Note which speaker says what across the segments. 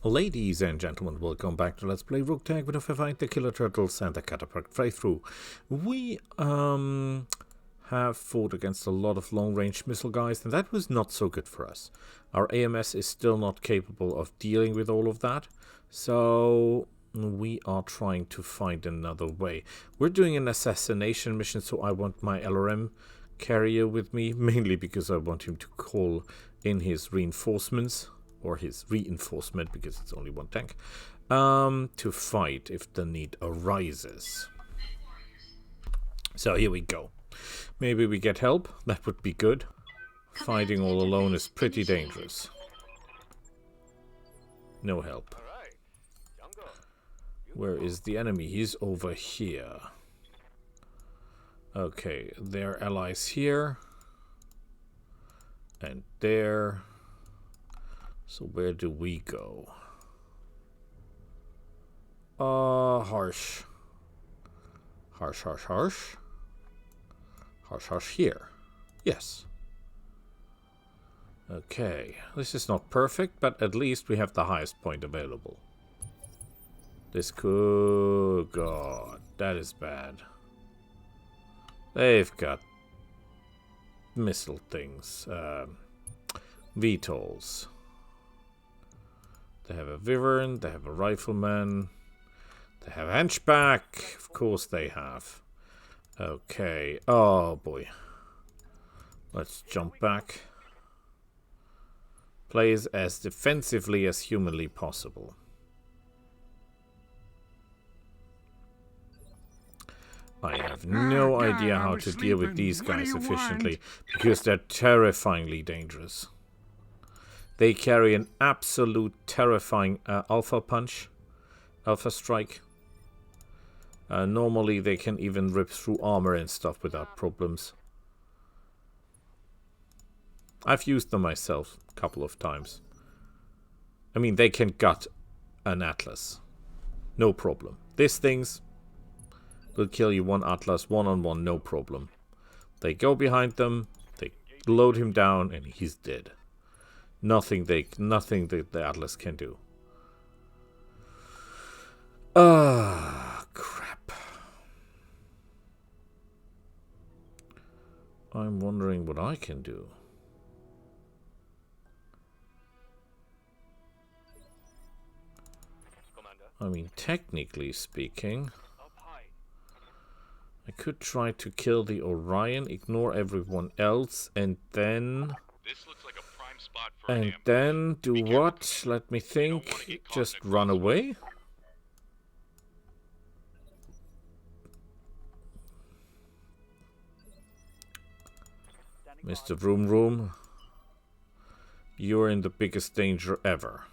Speaker 1: Ladies and gentlemen, welcome back to Let's Play Roguetech with a fight the Killer Turtles and the Cataphracts playthrough. We have fought against a lot of long-range missile guys, and that was not so good for us. Our AMS is still not capable of dealing with all of that, so we are trying to find another way. We're doing an assassination mission, so I want my LRM carrier with me, mainly because I want him to call in his reinforcements. Or his reinforcement, because it's only one tank, to fight if the need arises. So here we go. Maybe we get help. That would be good. Fighting all alone is pretty dangerous. No help. Where is the enemy? He's over here. Okay, their allies here. And there. So where do we go? Harsh. Harsh, harsh, harsh. Harsh, harsh here. Yes. Okay. This is not perfect, but at least we have the highest point available. This could... God, that is bad. They've got missile things. VTOLs. They have a wyvern, they have a rifleman, they have a henchback, of course they have. Okay, oh boy. Let's jump back. Plays as defensively as humanly possible. I have no idea how to deal with these guys efficiently, because they're terrifyingly dangerous. They carry an absolute terrifying alpha punch, alpha strike. Normally they can even rip through armor and stuff without problems. I've used them myself a couple of times. I mean, they can gut an Atlas. No problem. These things will kill you one Atlas, one-on-one, no problem. They go behind them, they load him down, and he's dead. Nothing that the Atlas can do. Crap. I'm wondering what I can do. I mean, technically speaking, I could try to kill the Orion, ignore everyone else, and then...
Speaker 2: This looks like a prime spot for
Speaker 1: and then do what? Let me think. Just run away? Mr. Vroom Vroom, you're in the biggest danger ever.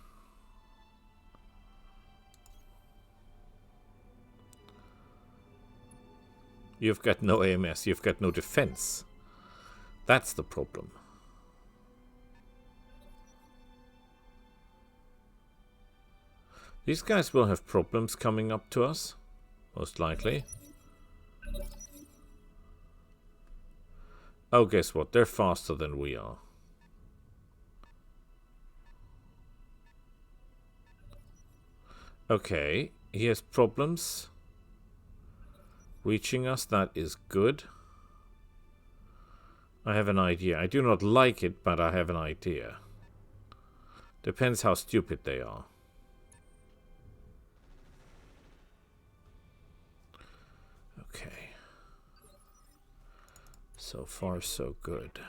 Speaker 1: You've got no AMS, you've got no defense. That's the problem. These guys will have problems coming up to us, most likely. Oh, guess what? They're faster than we are. Okay, he has problems reaching us. That is good. I have an idea. I do not like it, but I have an idea. Depends how stupid they are. Okay. So far, so good.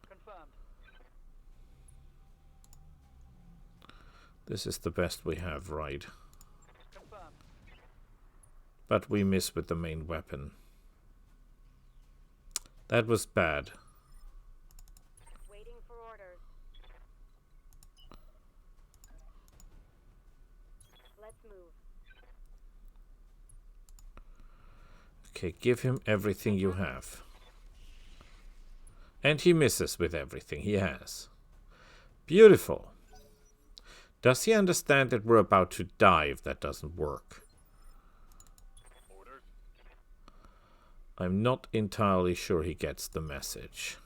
Speaker 3: Confirmed.
Speaker 1: This is the best we have, right?
Speaker 3: Confirmed.
Speaker 1: But we miss with the main weapon. That was bad.
Speaker 4: Waiting for orders. Let's move.
Speaker 1: Okay, give him everything you have. And he misses with everything he has. Beautiful. Does he understand that we're about to die if that doesn't work? I'm not entirely sure he gets the message.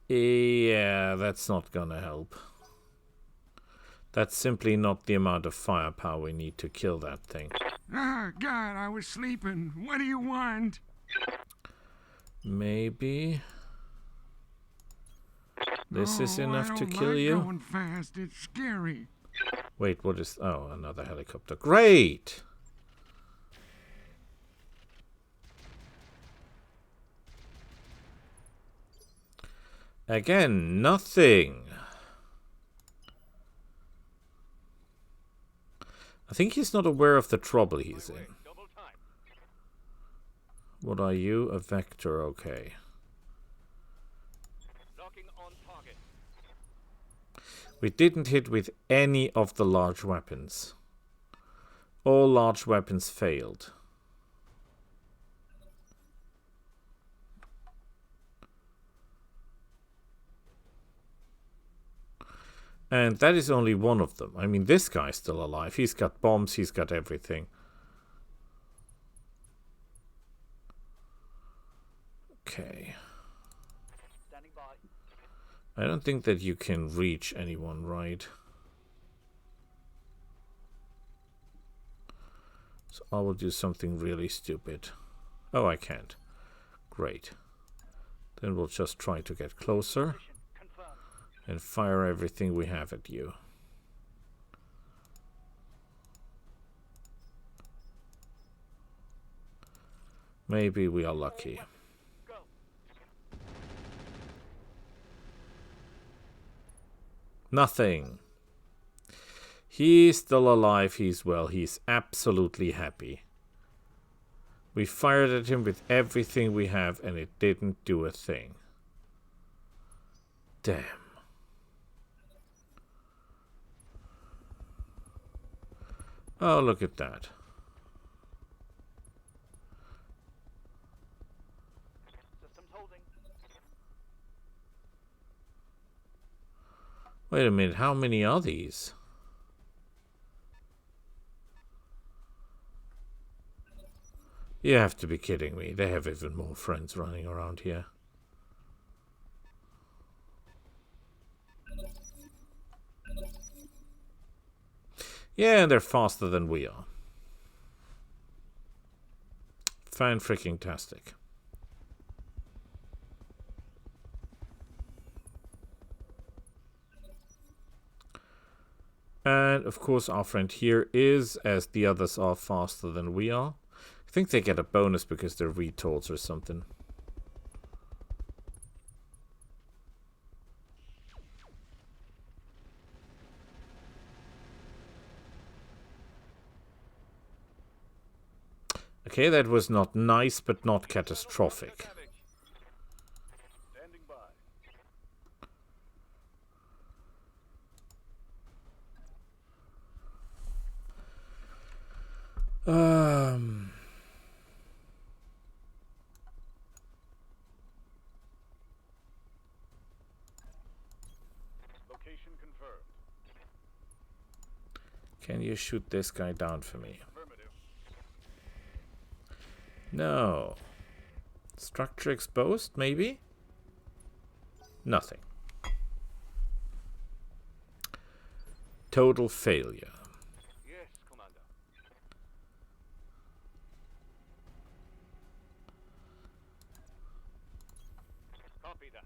Speaker 1: Yeah, that's not gonna help. That's simply not the amount of firepower we need to kill that thing.
Speaker 4: Ah, God, I was sleeping. What do you want?
Speaker 1: Maybe this is enough to
Speaker 4: I
Speaker 1: kill
Speaker 4: don't like
Speaker 1: you.
Speaker 4: going fast. It's scary.
Speaker 1: Wait, what is... Oh, another helicopter. Great! Again, nothing. I think he's not aware of the trouble he's in.
Speaker 2: Double time.
Speaker 1: What are you? A vector, okay.
Speaker 2: Locking on target.
Speaker 1: We didn't hit with any of the large weapons. All large weapons failed. And that is only one of them. I mean, this guy's still alive. He's got bombs, he's got everything. Okay.
Speaker 3: Standing by.
Speaker 1: I don't think that you can reach anyone, right? So I will do something really stupid. Oh, I can't. Great. Then we'll just try to get closer
Speaker 3: Mission confirmed.
Speaker 1: and fire everything we have at you. Maybe we are lucky.
Speaker 3: Go.
Speaker 1: Nothing. He's still alive, he's well, he's absolutely happy. We fired at him with everything we have and it didn't do a thing. Damn. Oh, look at that.
Speaker 3: Systems holding.
Speaker 1: Wait a minute, how many are these? You have to be kidding me. They have even more friends running around here. Yeah, they're faster than we are. Fan-freaking-tastic. And, of course, our friend here is, as the others are, faster than we are. I think they get a bonus because they're retards or something. Okay, that was not nice, but not catastrophic.
Speaker 2: Standing by. Location confirmed.
Speaker 1: Can you shoot this guy down for me?
Speaker 2: Affirmative.
Speaker 1: No. Structure exposed, maybe? Nothing. Total failure.
Speaker 2: Yes, Commander. Copy that.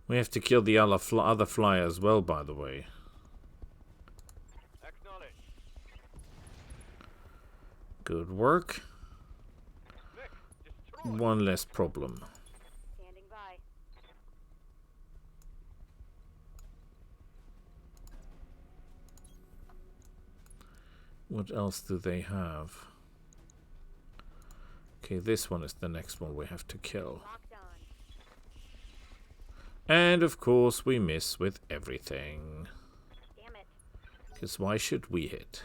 Speaker 1: We have to kill the other flyer as well, by the way.
Speaker 2: Acknowledge.
Speaker 1: Good work.
Speaker 2: Nick, destroy.
Speaker 1: One less problem.
Speaker 5: Standing by.
Speaker 1: What else do they have? Okay, this one is the next one we have to kill.
Speaker 5: Locked on.
Speaker 1: And of course we miss with everything.
Speaker 5: Damn it.
Speaker 1: Because why should we hit?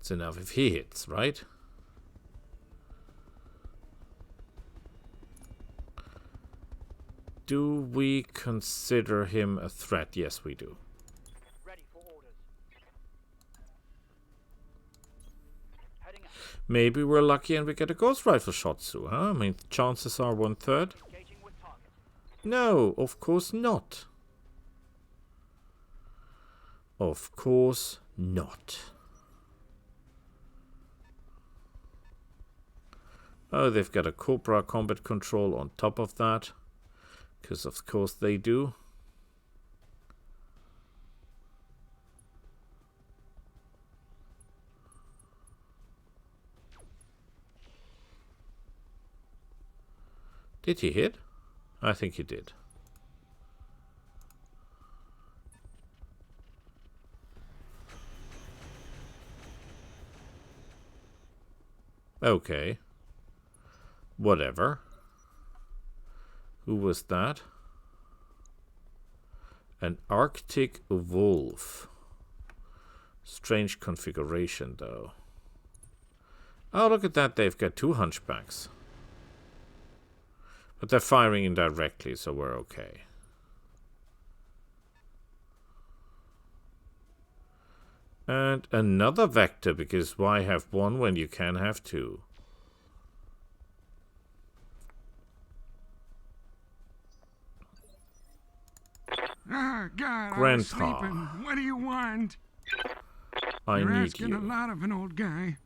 Speaker 1: It's enough if he hits, right? Do we consider him a threat? Yes, we do.
Speaker 3: Ready for orders. Heading out.
Speaker 1: Maybe we're lucky and we get a ghost rifle shot through, huh? I mean, chances are 1/3.
Speaker 3: Engaging with target.
Speaker 1: No, of course not. Of course not. Oh, they've got a Cobra combat control on top of that. Because of course they do. Did he hit? I think he did. Okay. Whatever. Who was that? An Arctic wolf. Strange configuration, though. Oh, look at that. They've got 2 hunchbacks. But they're firing indirectly, so we're okay. And another vector, because why have 1 when you can have 2?
Speaker 4: Ah, God, I was
Speaker 1: Grandpa.
Speaker 4: sleeping. What do you want?
Speaker 1: I
Speaker 4: You're
Speaker 1: need
Speaker 4: asking a
Speaker 1: you.
Speaker 4: lot of an old guy.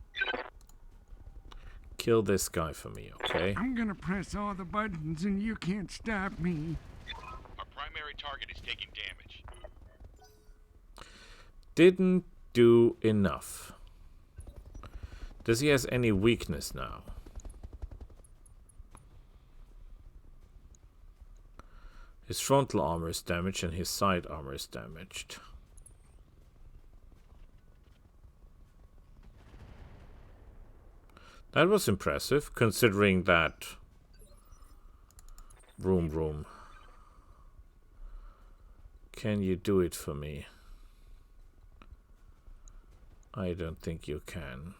Speaker 1: Kill this guy for me, okay?
Speaker 4: I'm gonna press all the buttons and you can't stop me.
Speaker 6: Our primary target is taking damage.
Speaker 1: Didn't do enough. Does he has any weakness now? His frontal armor is damaged and his side armor is damaged. That was impressive, considering that... Room. Can you do it for me? I don't think you can.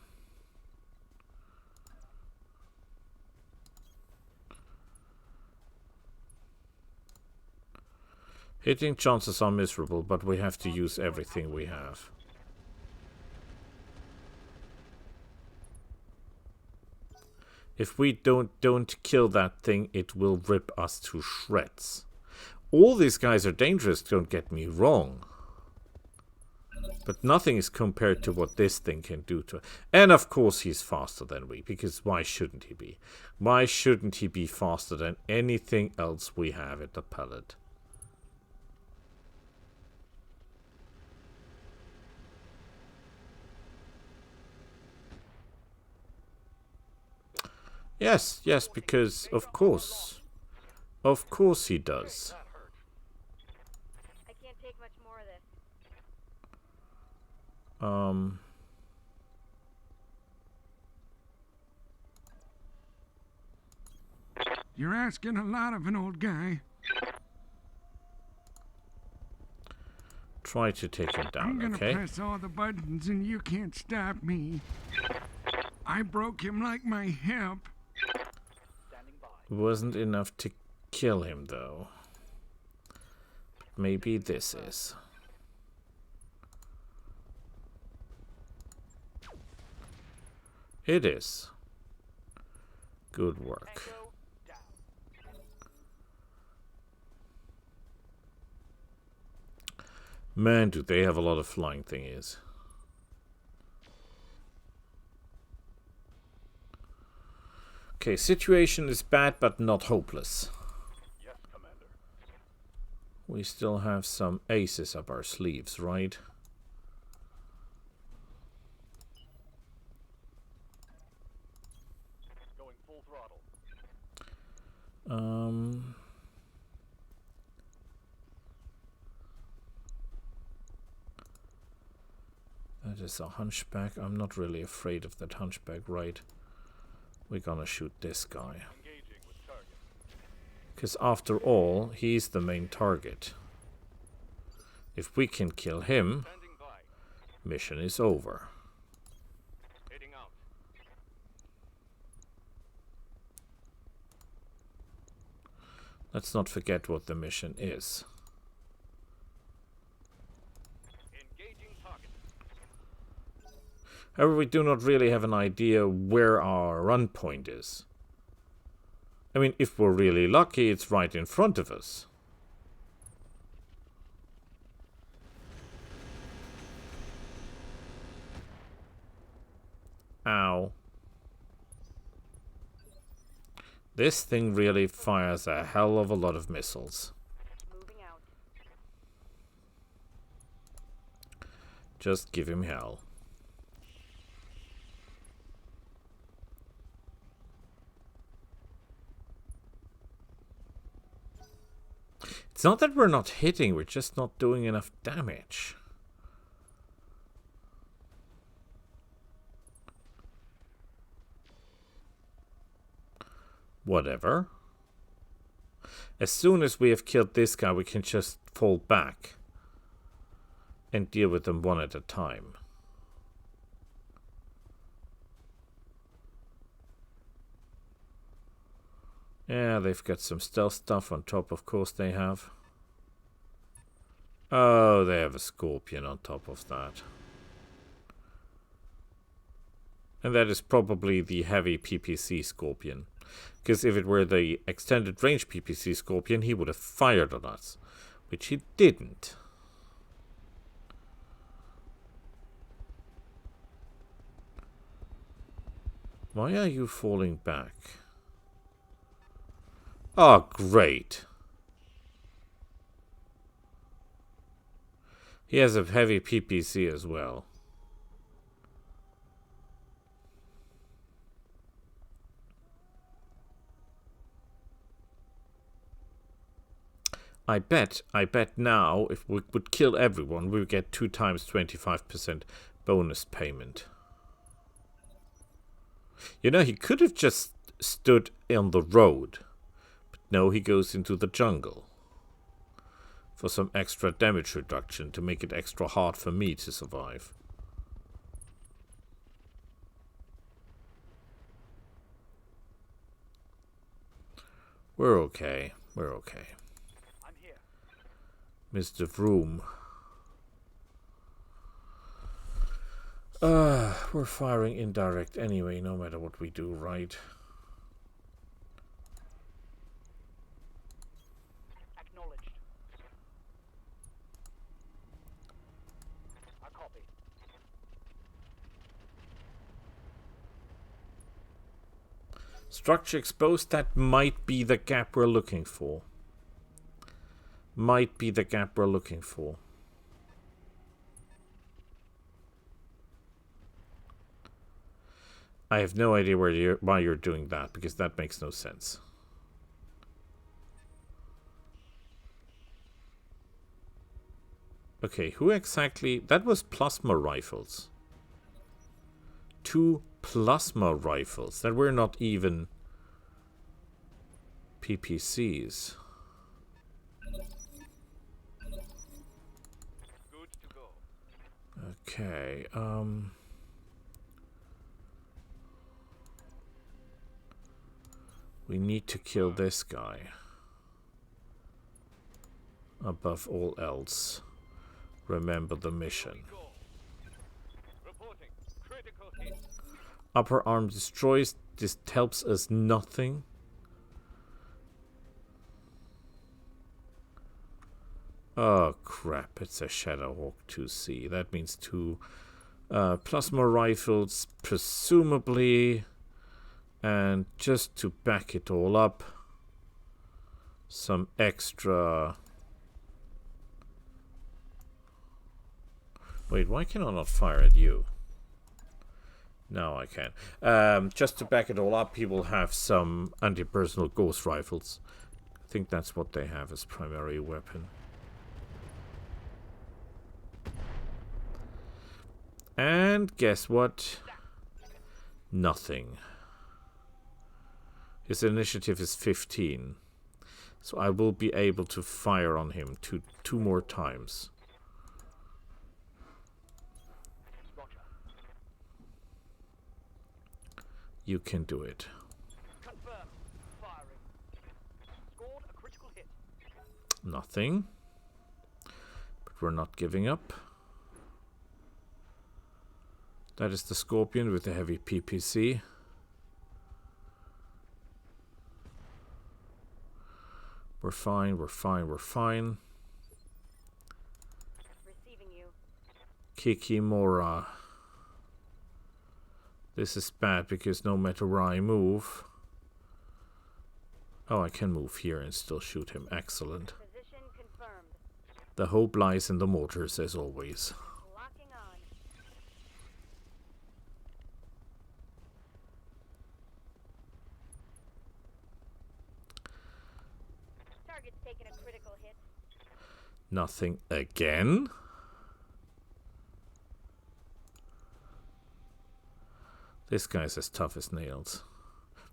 Speaker 1: Hitting chances are miserable, but we have to use everything we have. If we don't kill that thing, it will rip us to shreds. All these guys are dangerous, don't get me wrong. But nothing is compared to what this thing can do to... And of course he's faster than we, because why shouldn't he be? Why shouldn't he be faster than anything else we have at the pallet? Yes, because of course he does.
Speaker 2: That hurt.
Speaker 5: I can't take much more of this.
Speaker 4: You're asking a lot of an old guy.
Speaker 1: Try to take him
Speaker 4: I'm
Speaker 1: down,
Speaker 4: gonna
Speaker 1: okay?
Speaker 4: press all the buttons and you can't stop me. I broke him like my hip.
Speaker 3: Standing by.
Speaker 1: Wasn't enough to kill him, though. Maybe this is. It is. Good work.
Speaker 3: Echo down.
Speaker 1: Man, do they have a lot of flying thingies. Okay, situation is bad, but not hopeless.
Speaker 2: Yes, Commander.
Speaker 1: We still have some aces up our sleeves, right?
Speaker 2: Going full throttle.
Speaker 1: That is a hunchback. I'm not really afraid of that hunchback, right? We're gonna shoot this guy.
Speaker 2: Engaging with target.
Speaker 1: Because after all, he's the main target. If we can kill him,
Speaker 2: Standing by.
Speaker 1: mission is over.
Speaker 2: Heading out.
Speaker 1: Let's not forget what the mission is.
Speaker 2: Engaging target.
Speaker 1: However, we do not really have an idea where our run point is. I mean, if we're really lucky, it's right in front of us. Ow. This thing really fires a hell of a lot of missiles.
Speaker 5: Moving out.
Speaker 1: Just give him hell. It's not that we're not hitting, we're just not doing enough damage. Whatever. As soon as we have killed this guy, we can just fall back and deal with them one at a time. Yeah, they've got some stealth stuff on top, of course they have. Oh, they have a scorpion on top of that. And that is probably the heavy PPC scorpion. Because if it were the extended range PPC scorpion, he would have fired on us. Which he didn't. Why are you falling back? Oh, great. He has a heavy PPC as well. I bet now if we would kill everyone, we would get 2 times 25% bonus payment. You know, he could have just stood on the road. But no, he goes into the jungle. For some extra damage reduction to make it extra hard for me to survive. We're okay. We're okay.
Speaker 3: I'm here.
Speaker 1: Mr. Vroom. We're firing indirect anyway, no matter what we do, right?
Speaker 3: Acknowledged. I copy.
Speaker 1: Structure exposed, that might be the gap we're looking for. Might be the gap we're looking for. I have no idea why you're doing that, because that makes no sense. Okay, who exactly... That was plasma rifles. 2 plasma rifles that were not even PPCs.
Speaker 2: Good to go.
Speaker 1: Okay, we need to kill this guy. Above all else. Remember the mission.
Speaker 2: Go. Reporting. Critical hit.
Speaker 1: Upper arm destroys. This helps us nothing. Oh crap, it's a Shadowhawk 2C. That means 2 plasma rifles, presumably. And just to back it all up, some extra... Wait, why can I not fire at you? Now I can. Just to back it all up, he will have some anti-personnel ghost rifles. I think that's what they have as primary weapon. And guess what? Nothing. His initiative is 15. So I will be able to fire on him two more times.
Speaker 3: Roger.
Speaker 1: You can do it.
Speaker 3: Confirm. Firing. Scored a critical hit.
Speaker 1: Nothing. But we're not giving up. That is the Scorpion with the heavy PPC. We're fine, we're fine, we're fine.
Speaker 5: Receiving you.
Speaker 1: Kikimora. This is bad because no matter where I move... Oh, I can move here and still shoot him. Excellent.
Speaker 5: Position confirmed.
Speaker 1: The hope lies in the mortars, as always.
Speaker 5: Locking on. Target's taking a critical hit.
Speaker 1: Nothing again? This guy's as tough as nails.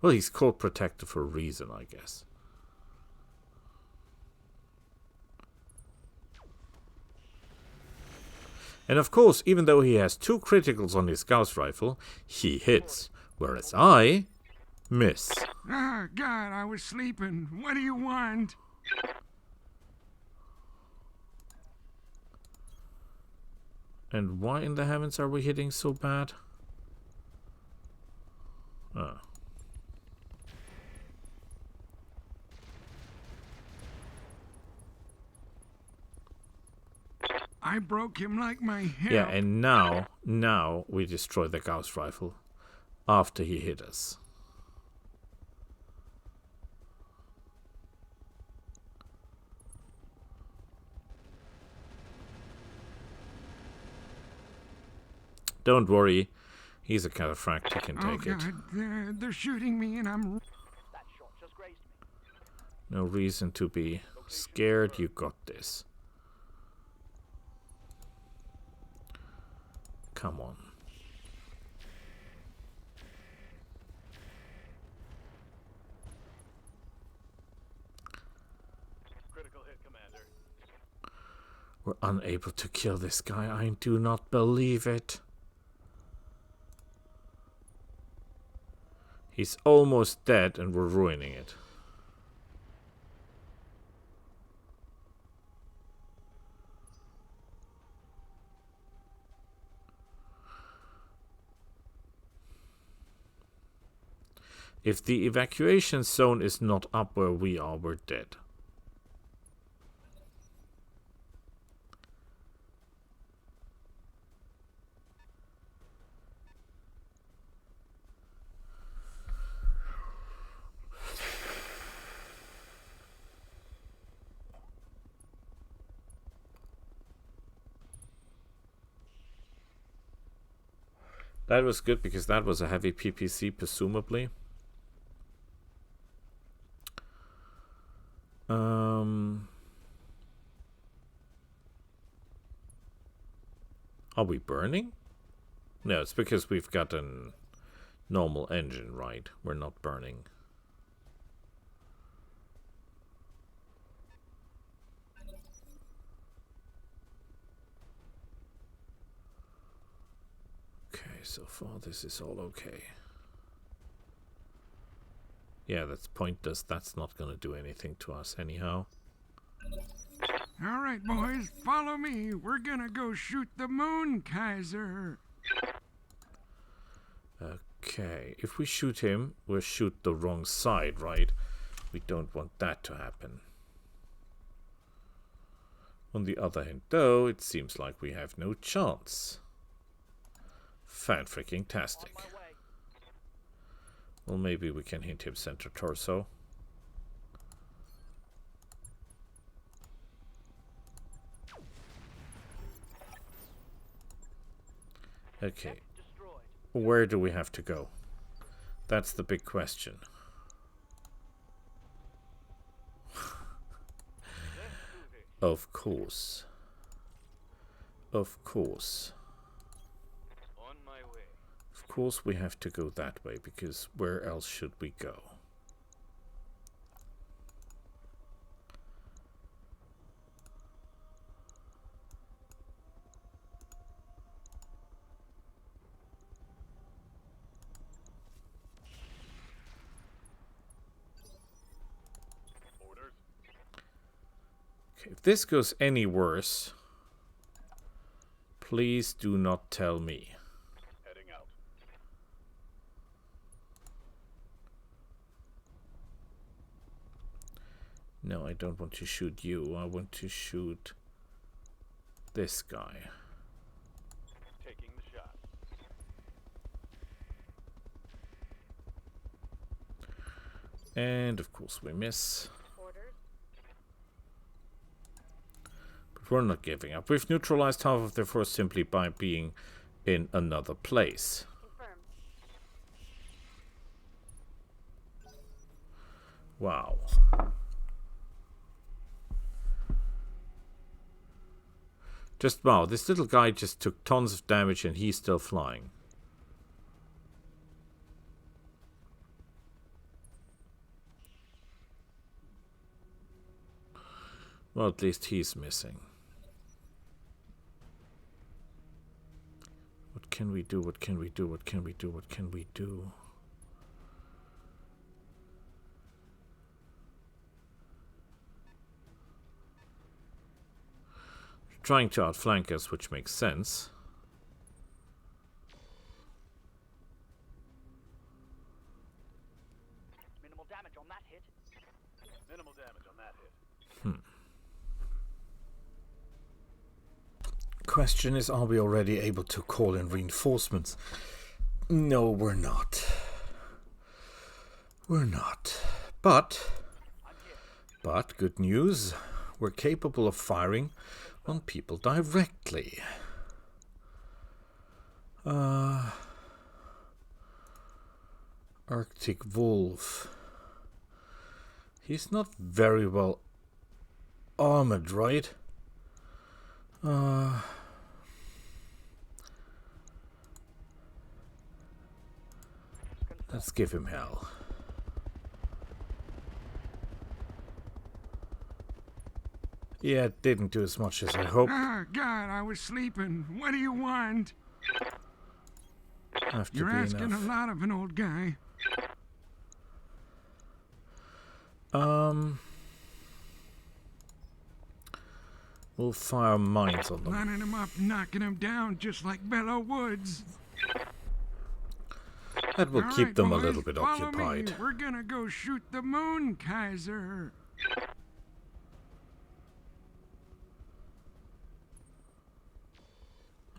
Speaker 1: Well, he's called Protector for a reason, I guess. And of course, even though he has 2 criticals on his Gauss rifle, he hits, whereas I miss.
Speaker 4: Ah, God, I was sleeping. What do you want?
Speaker 1: And why in the heavens are we hitting so bad? Oh.
Speaker 4: I broke him like my hip.
Speaker 1: Yeah, and now we destroy the Gauss rifle after he hit us. Don't worry, he's a Cataphracts, he can
Speaker 4: Oh,
Speaker 1: take it.
Speaker 4: God, they're shooting me and I'm...
Speaker 3: That shot just grazed me.
Speaker 1: No reason to be scared, you got this. Come on.
Speaker 2: Critical hit, Commander.
Speaker 1: We're unable to kill this guy, I do not believe it. He's almost dead and we're ruining it. If the evacuation zone is not up where we are, we're dead. That was good because that was a heavy PPC, presumably. Are we burning? No, it's because we've got a normal engine, right? We're not burning. Okay, so far this is all okay. Yeah, that's pointless. That's not gonna do anything to us anyhow.
Speaker 4: All right, boys, follow me. We're gonna go shoot the moon, Kaiser.
Speaker 1: Okay, if we shoot him, we'll shoot the wrong side, right? We don't want that to happen. On the other hand, though, it seems like we have no chance. Fan-freaking-tastic.
Speaker 3: On my way.
Speaker 1: Well, maybe we can hit him center torso. Okay,
Speaker 3: Destroyed.
Speaker 1: where do we have to go? That's the big question. Of course. Of course.
Speaker 2: On my way.
Speaker 1: Of course we have to go that way, because where else should we go?
Speaker 2: Orders.
Speaker 1: Okay, if this goes any worse, please do not tell me.
Speaker 2: Heading out.
Speaker 1: No, I don't want to shoot you. I want to shoot this guy.
Speaker 2: Taking the shot.
Speaker 1: And of course we miss.
Speaker 5: Orders.
Speaker 1: But we're not giving up. We've neutralized half of their force simply by being in another place.
Speaker 5: Confirmed.
Speaker 1: Wow. Just wow, this little guy just took tons of damage and he's still flying. Well, at least he's missing. What can we do? What can we do? What can we do? What can we do? Trying to outflank us, which makes sense.
Speaker 3: Minimal damage on that hit.
Speaker 2: Minimal damage on that hit.
Speaker 1: Question is, are we already able to call in reinforcements? No, we're not. We're not. But good news, we're capable of firing on people directly. Arctic Wolf. He's not very well armored, right? Let's give him hell. Yeah, it didn't do as much as I hoped.
Speaker 4: Ah, God, I was sleeping. What do you want?
Speaker 1: Have to
Speaker 4: You're
Speaker 1: be
Speaker 4: asking
Speaker 1: enough.
Speaker 4: a lot of an old guy.
Speaker 1: We'll fire mines on them.
Speaker 4: Lining him up, knocking him down just like Bellow Woods.
Speaker 1: That will
Speaker 4: All
Speaker 1: keep
Speaker 4: right,
Speaker 1: them a
Speaker 4: boys,
Speaker 1: little bit
Speaker 4: follow
Speaker 1: occupied.
Speaker 4: Me. We're gonna go shoot the moon, Kaiser.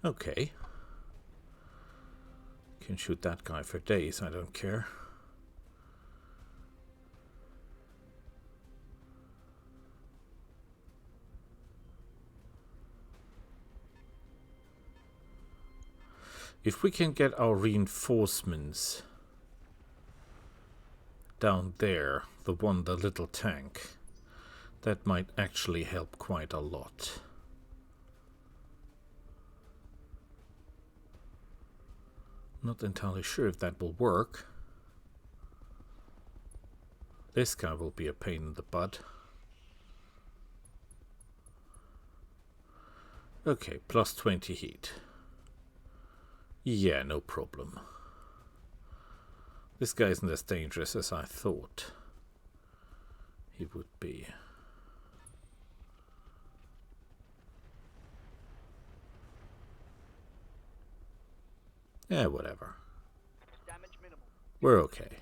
Speaker 1: Okay. Can shoot that guy for days, I don't care. If we can get our reinforcements down there, the little tank, that might actually help quite a lot. Not entirely sure if that will work. This guy will be a pain in the butt. Okay, plus 20 heat. Yeah, no problem. This guy isn't as dangerous as I thought he would be. Yeah, whatever.
Speaker 3: Damage minimal.
Speaker 1: We're okay.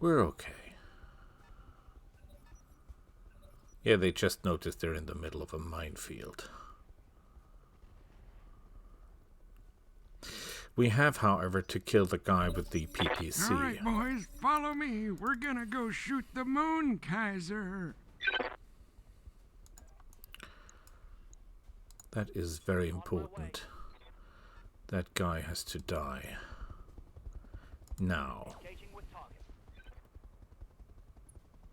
Speaker 1: We're okay. Yeah, they just noticed they're in the middle of a minefield. We have, however, to kill the guy with the PPC.
Speaker 4: All right, boys, follow me. We're gonna go shoot the moon, Kaiser.
Speaker 1: That is very important. That guy has to die. Now.
Speaker 3: Engaging with target.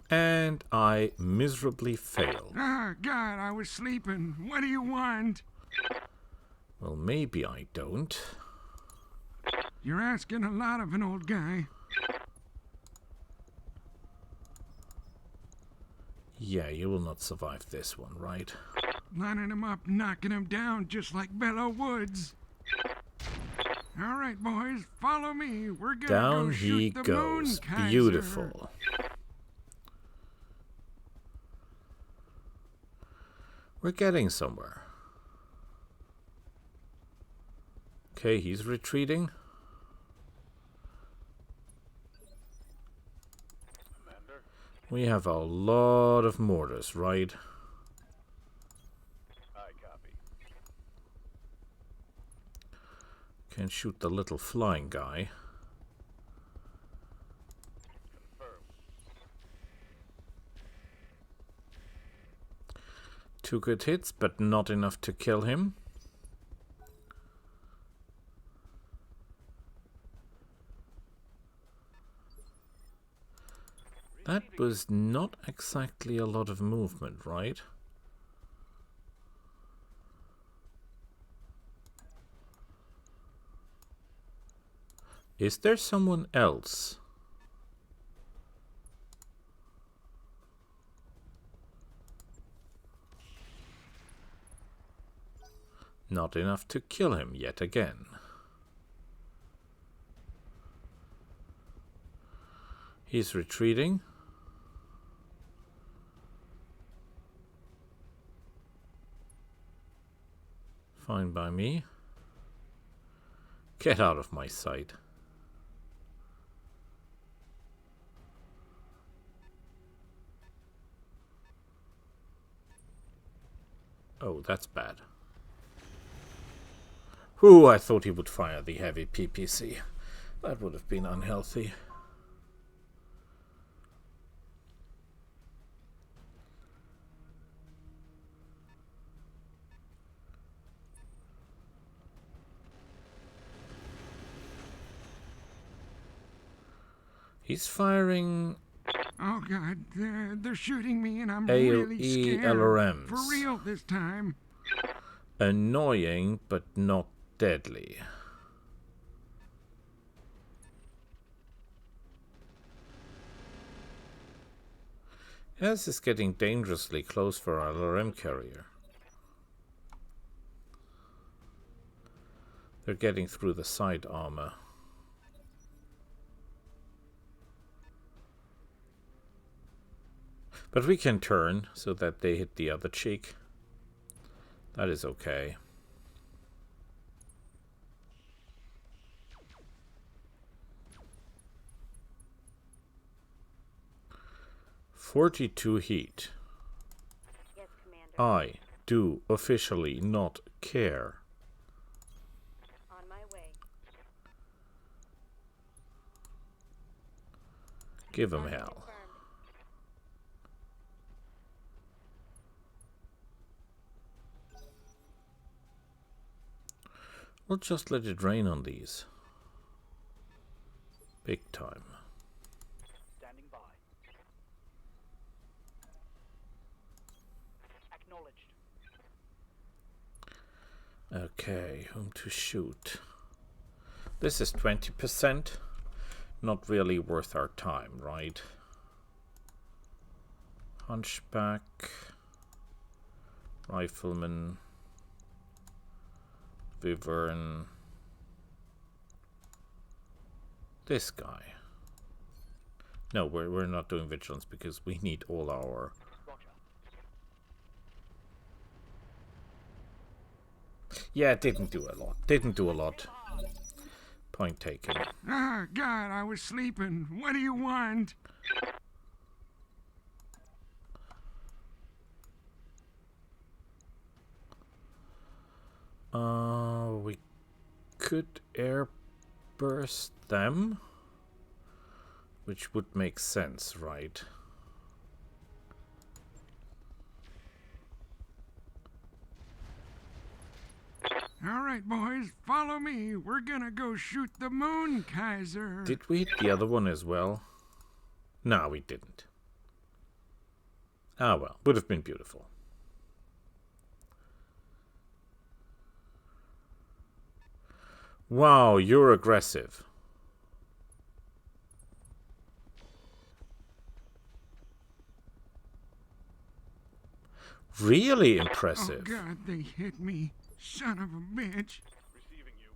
Speaker 1: And I miserably failed.
Speaker 4: Ah, God, I was sleeping. What do you want?
Speaker 1: Well, maybe I don't.
Speaker 4: You're asking a lot of an old guy.
Speaker 1: Yeah, you will not survive this one, right?
Speaker 4: Lining him up, knocking him down just like Bellow Woods. All right, boys, follow me. We're gonna
Speaker 1: Down
Speaker 4: go shoot
Speaker 1: he
Speaker 4: the
Speaker 1: goes.
Speaker 4: moon, Kaiser.
Speaker 1: Beautiful. We're getting somewhere. Okay, he's retreating.
Speaker 2: Commander.
Speaker 1: We have a lot of mortars, right?
Speaker 2: I copy.
Speaker 1: Can shoot the little flying guy.
Speaker 2: Confirmed.
Speaker 1: 2 good hits, but not enough to kill him. That was not exactly a lot of movement, right? Is there someone else? Not enough to kill him yet again. He's retreating. Fine by me. Get out of my sight. Oh, that's bad. Ooh, I thought he would fire the heavy PPC. That would have been unhealthy. He's firing
Speaker 4: Oh God, they're shooting me and I'm
Speaker 1: AOE
Speaker 4: really scared.
Speaker 1: LRMs.
Speaker 4: For real this time.
Speaker 1: Annoying, but not deadly. This is getting dangerously close for our LRM carrier. They're getting through the side armor. But we can turn so that they hit the other cheek. That is okay. "42 heat.
Speaker 5: Yes, Commander.
Speaker 1: I do officially not care."
Speaker 5: On my way.
Speaker 1: Give him
Speaker 5: Target
Speaker 1: hell.
Speaker 5: confirmed.
Speaker 1: We'll just let it rain on these. Big time.
Speaker 3: Standing by. Acknowledged.
Speaker 1: Okay, whom to shoot? This is 20%. Not really worth our time, right? Hunchback. Rifleman. Wyvern. This guy. No, we're not doing vigilance because we need all our...
Speaker 3: Roger.
Speaker 1: Yeah, it didn't do a lot. Didn't do a lot. Point taken.
Speaker 4: Ah, God, I was sleeping. What do you want?
Speaker 1: We could air burst them, which would make sense, right?
Speaker 4: All right, boys, follow me. We're gonna go shoot the moon, Kaiser.
Speaker 1: Did we hit the other one as well? No, we didn't. Ah well, would have been beautiful. Wow, you're aggressive. Really
Speaker 4: Oh,
Speaker 1: impressive.
Speaker 4: God, they hit me. Son of a bitch.
Speaker 2: Receiving you.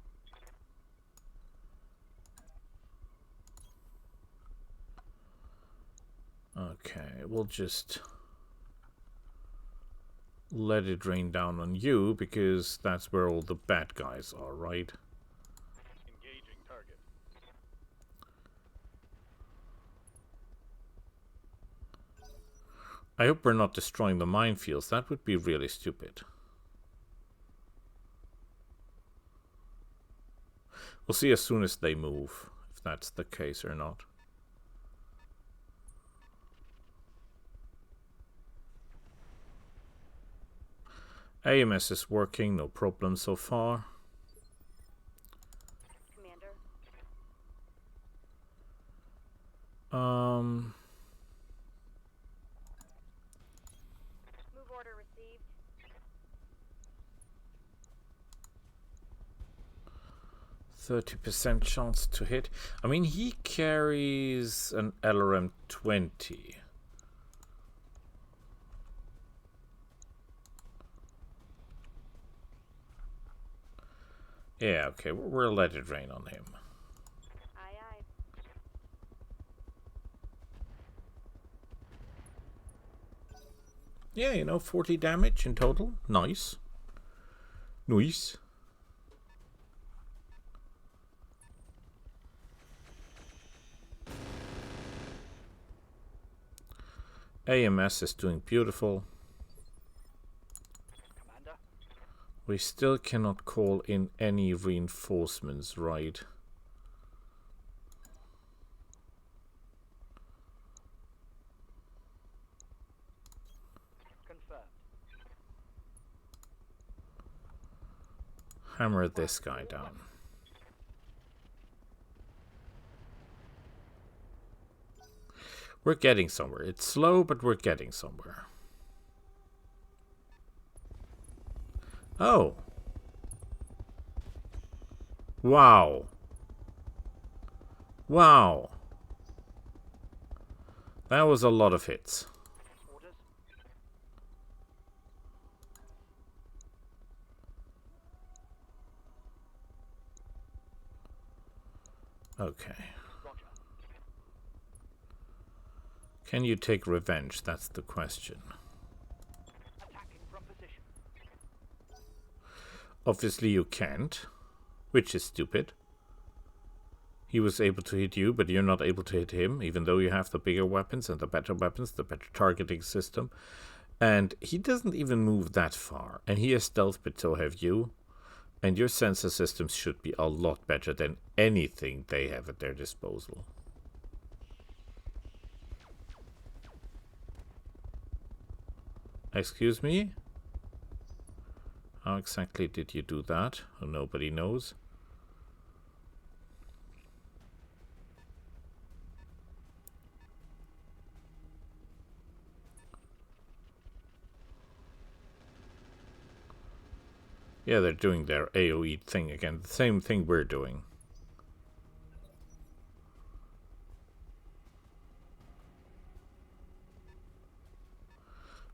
Speaker 1: Okay, we'll just let it rain down on you because that's where all the bad guys are, right?
Speaker 2: Engaging target.
Speaker 1: I hope we're not destroying the minefields. That would be really stupid. We'll see as soon as they move, if that's the case or not. AMS is working, no problem so far.
Speaker 5: Commander. Move order received.
Speaker 1: 30% chance to hit. I mean, he carries an LRM 20. Yeah, okay, we'll let it rain on him.
Speaker 5: Aye, aye.
Speaker 1: Yeah, you know, 40 damage in total. Nice. Nice. AMS is doing beautiful.
Speaker 3: Commander.
Speaker 1: We still cannot call in any reinforcements, right?
Speaker 3: Confirmed.
Speaker 1: Hammer this guy down. We're getting somewhere. It's slow, but we're getting somewhere. Oh. Wow. Wow. That was a lot of hits.
Speaker 3: Orders.
Speaker 1: Okay.
Speaker 3: Roger.
Speaker 1: Can you take revenge? That's the question.
Speaker 3: Attacking from position.
Speaker 1: Obviously you can't, which is stupid. He was able to hit you, but you're not able to hit him, even though you have the bigger weapons and the better targeting system. And he doesn't even move that far. And he has stealth, but so have you. And your sensor systems should be a lot better than anything they have at their disposal. Excuse me? How exactly did you do that? Oh, nobody knows. Yeah, they're doing their AoE thing again. The same thing we're doing.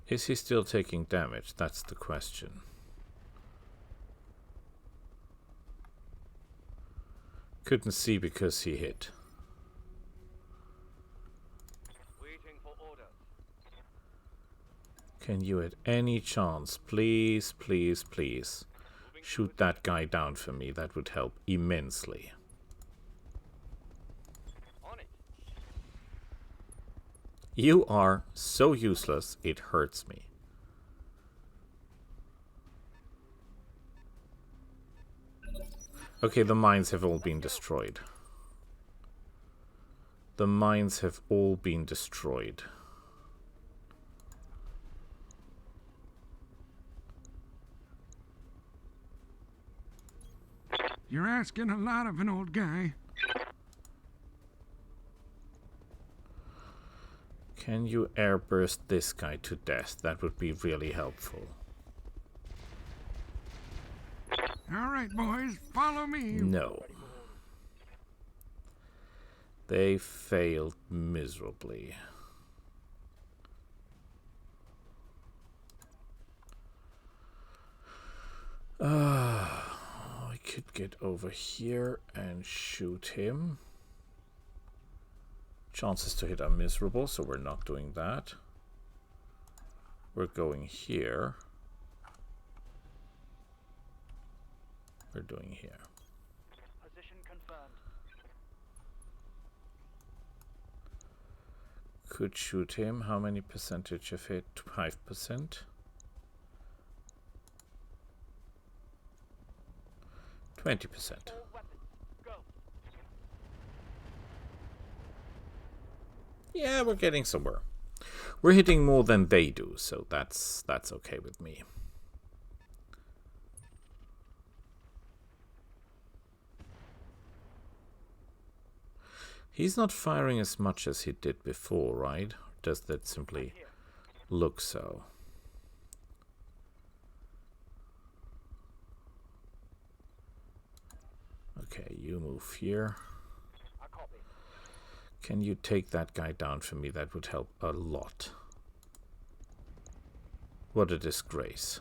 Speaker 1: Is he still taking damage? That's the question. Couldn't see because he hit.
Speaker 2: Waiting for orders.
Speaker 1: Can you at any chance, please, please, please, shoot that guy down for me? That would help immensely.
Speaker 2: On it.
Speaker 1: You are so useless, it hurts me. Okay, the mines have all been destroyed. The mines have all been destroyed.
Speaker 4: You're asking a lot of an old guy.
Speaker 1: Can you airburst this guy to death? That would be really helpful.
Speaker 4: All right, boys, follow me.
Speaker 1: No. They failed miserably. I could get over here and shoot him. Chances to hit are miserable, so we're not doing that. We're going here. We're doing here.
Speaker 3: Position confirmed.
Speaker 1: Could shoot him. How many percentage of hit? 5%. 20%.
Speaker 3: All weapons. Go.
Speaker 1: Yeah, we're getting somewhere. We're hitting more than they do, so that's okay with me. He's not firing as much as he did before, right? Or does that simply look so? Okay, you move here.
Speaker 3: I copy.
Speaker 1: Can you take that guy down for me? That would help a lot. What a disgrace.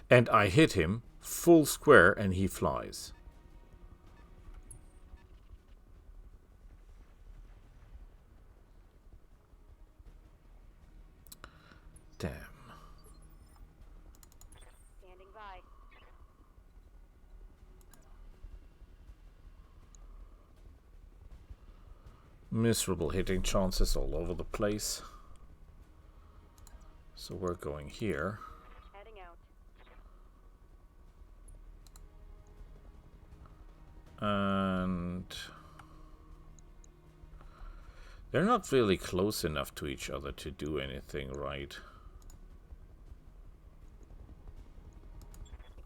Speaker 1: And I hit him full square and he flies. Damn.
Speaker 5: Standing by.
Speaker 1: Miserable hitting chances all over the place. So we're going here.
Speaker 5: Heading out.
Speaker 1: And they're not really close enough to each other to do anything, right?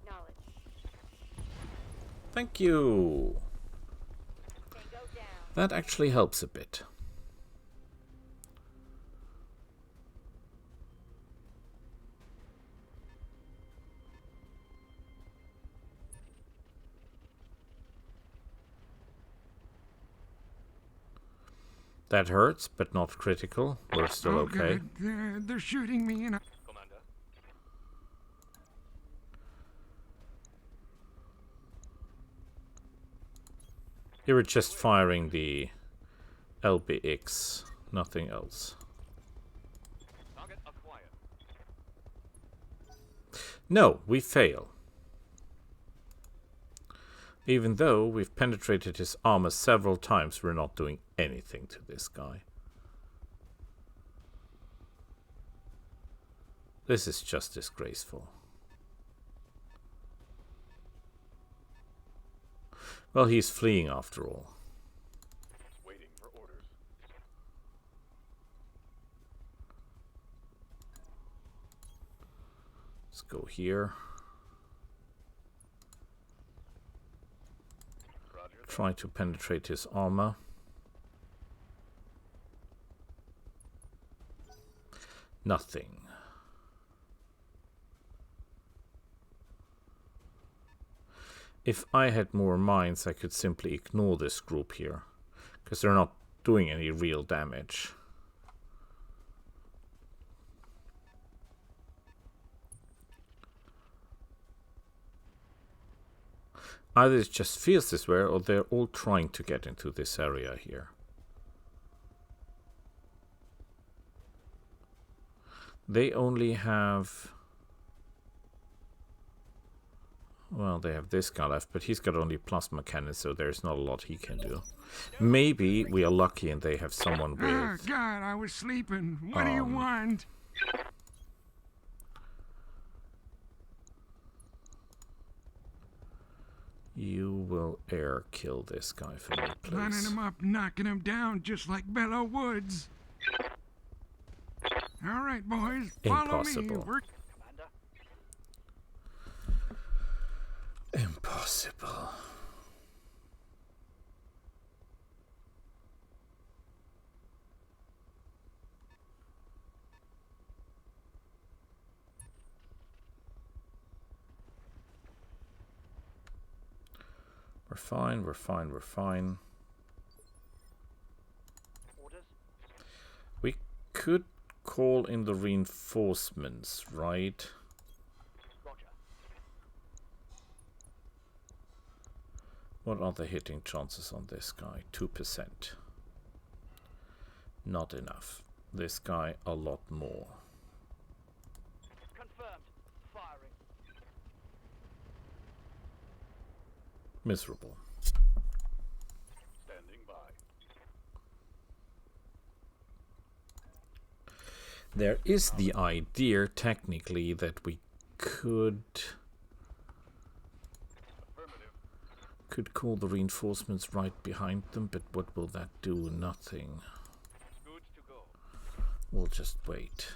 Speaker 5: Acknowledge.
Speaker 1: Thank you.
Speaker 5: Tango down.
Speaker 1: That actually helps a bit. That hurts, but not critical. We're still
Speaker 4: Oh,
Speaker 1: okay.
Speaker 4: good. They're shooting me and
Speaker 2: Commander.
Speaker 1: You were just firing the LBX, nothing else.
Speaker 2: Target acquired.
Speaker 1: No, we fail. Even though we've penetrated his armor several times, we're not doing anything to this guy. This is just disgraceful. Well, he's fleeing after all.
Speaker 6: Waiting for orders.
Speaker 1: Let's go here.
Speaker 6: Roger that.
Speaker 1: Try to penetrate his armor. Nothing. If I had more mines, I could simply ignore this group here, because they're not doing any real damage. Either it just feels this way, or they're all trying to get into this area here. They only have... Well, they have this guy left, but he's got only plasma cannons, so there's not a lot he can do. Maybe we are lucky and they have someone
Speaker 4: oh
Speaker 1: with...
Speaker 4: God, I was sleeping. What do you want?
Speaker 1: You will air kill this guy for me,
Speaker 4: Lining
Speaker 1: please.
Speaker 4: him up, knocking him down, just like Bello Woods. All right, boys, follow me.
Speaker 1: Impossible.
Speaker 4: We're
Speaker 3: Commander.
Speaker 1: Impossible. We're fine, we're fine, we're fine.
Speaker 3: Orders.
Speaker 1: We could call in the reinforcements, right?
Speaker 3: Roger.
Speaker 1: What are the hitting chances on this guy? 2%. Not enough. This guy a lot more.
Speaker 3: Confirmed. Firing.
Speaker 1: Miserable.
Speaker 6: Standing by.
Speaker 1: There is the idea, technically, that we could call the reinforcements right behind them, but what will that do? Nothing.
Speaker 2: Good to go.
Speaker 1: We'll just wait.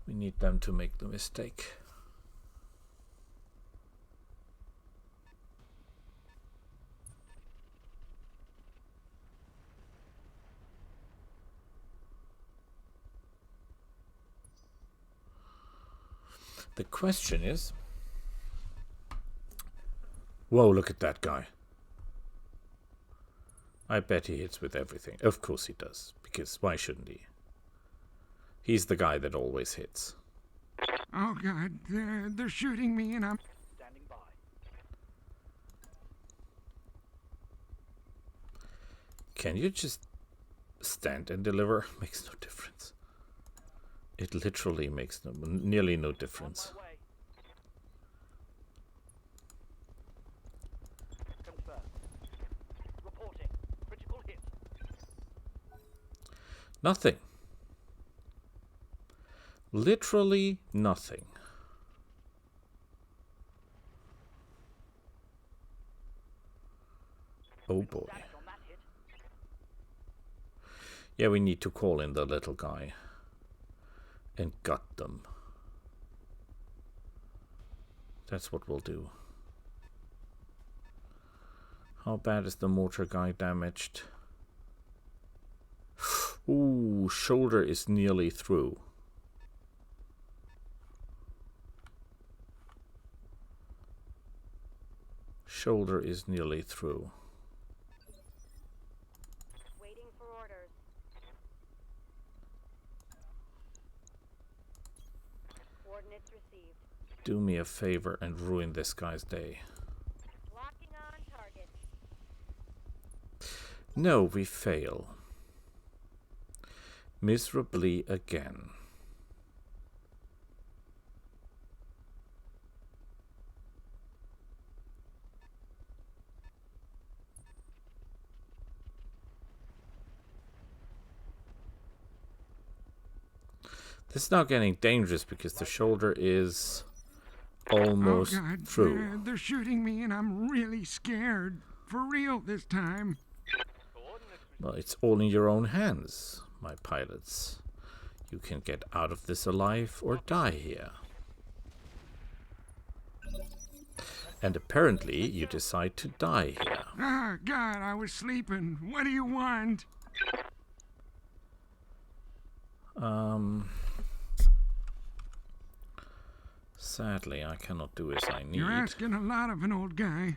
Speaker 1: We need them to make the mistake. The question is... Whoa, look at that guy. I bet he hits with everything. Of course he does, because why shouldn't he? He's the guy that always hits.
Speaker 4: Oh God, they're shooting me and I'm...
Speaker 3: Standing by.
Speaker 1: Can you just stand and deliver? Makes no difference. It literally makes nearly no difference.
Speaker 3: On my way. Confirmed. Reporting. Critical hit.
Speaker 1: Nothing. Literally nothing. Oh boy.
Speaker 3: Damage on that hit.
Speaker 1: Yeah, we need to call in the little guy and gut them. That's what we'll do. How bad is the mortar guy damaged? Ooh, shoulder is nearly through. Shoulder is nearly through.
Speaker 5: Waiting for orders. Coordinates received.
Speaker 1: Do me a favor and ruin this guy's day.
Speaker 5: Locking on target.
Speaker 1: No, we fail. Miserably again. This is now getting dangerous because the shoulder is almost
Speaker 4: oh God,
Speaker 1: through.
Speaker 4: they're shooting me and I'm really scared. For real this time.
Speaker 2: Coordinates
Speaker 1: Well, it's all in your own hands, my pilots. You can get out of this alive or die here. And apparently you decide to die here.
Speaker 4: Ah, God, I was sleeping. What do you want?
Speaker 1: Sadly, I cannot do as I need.
Speaker 4: You're asking a lot of an old guy.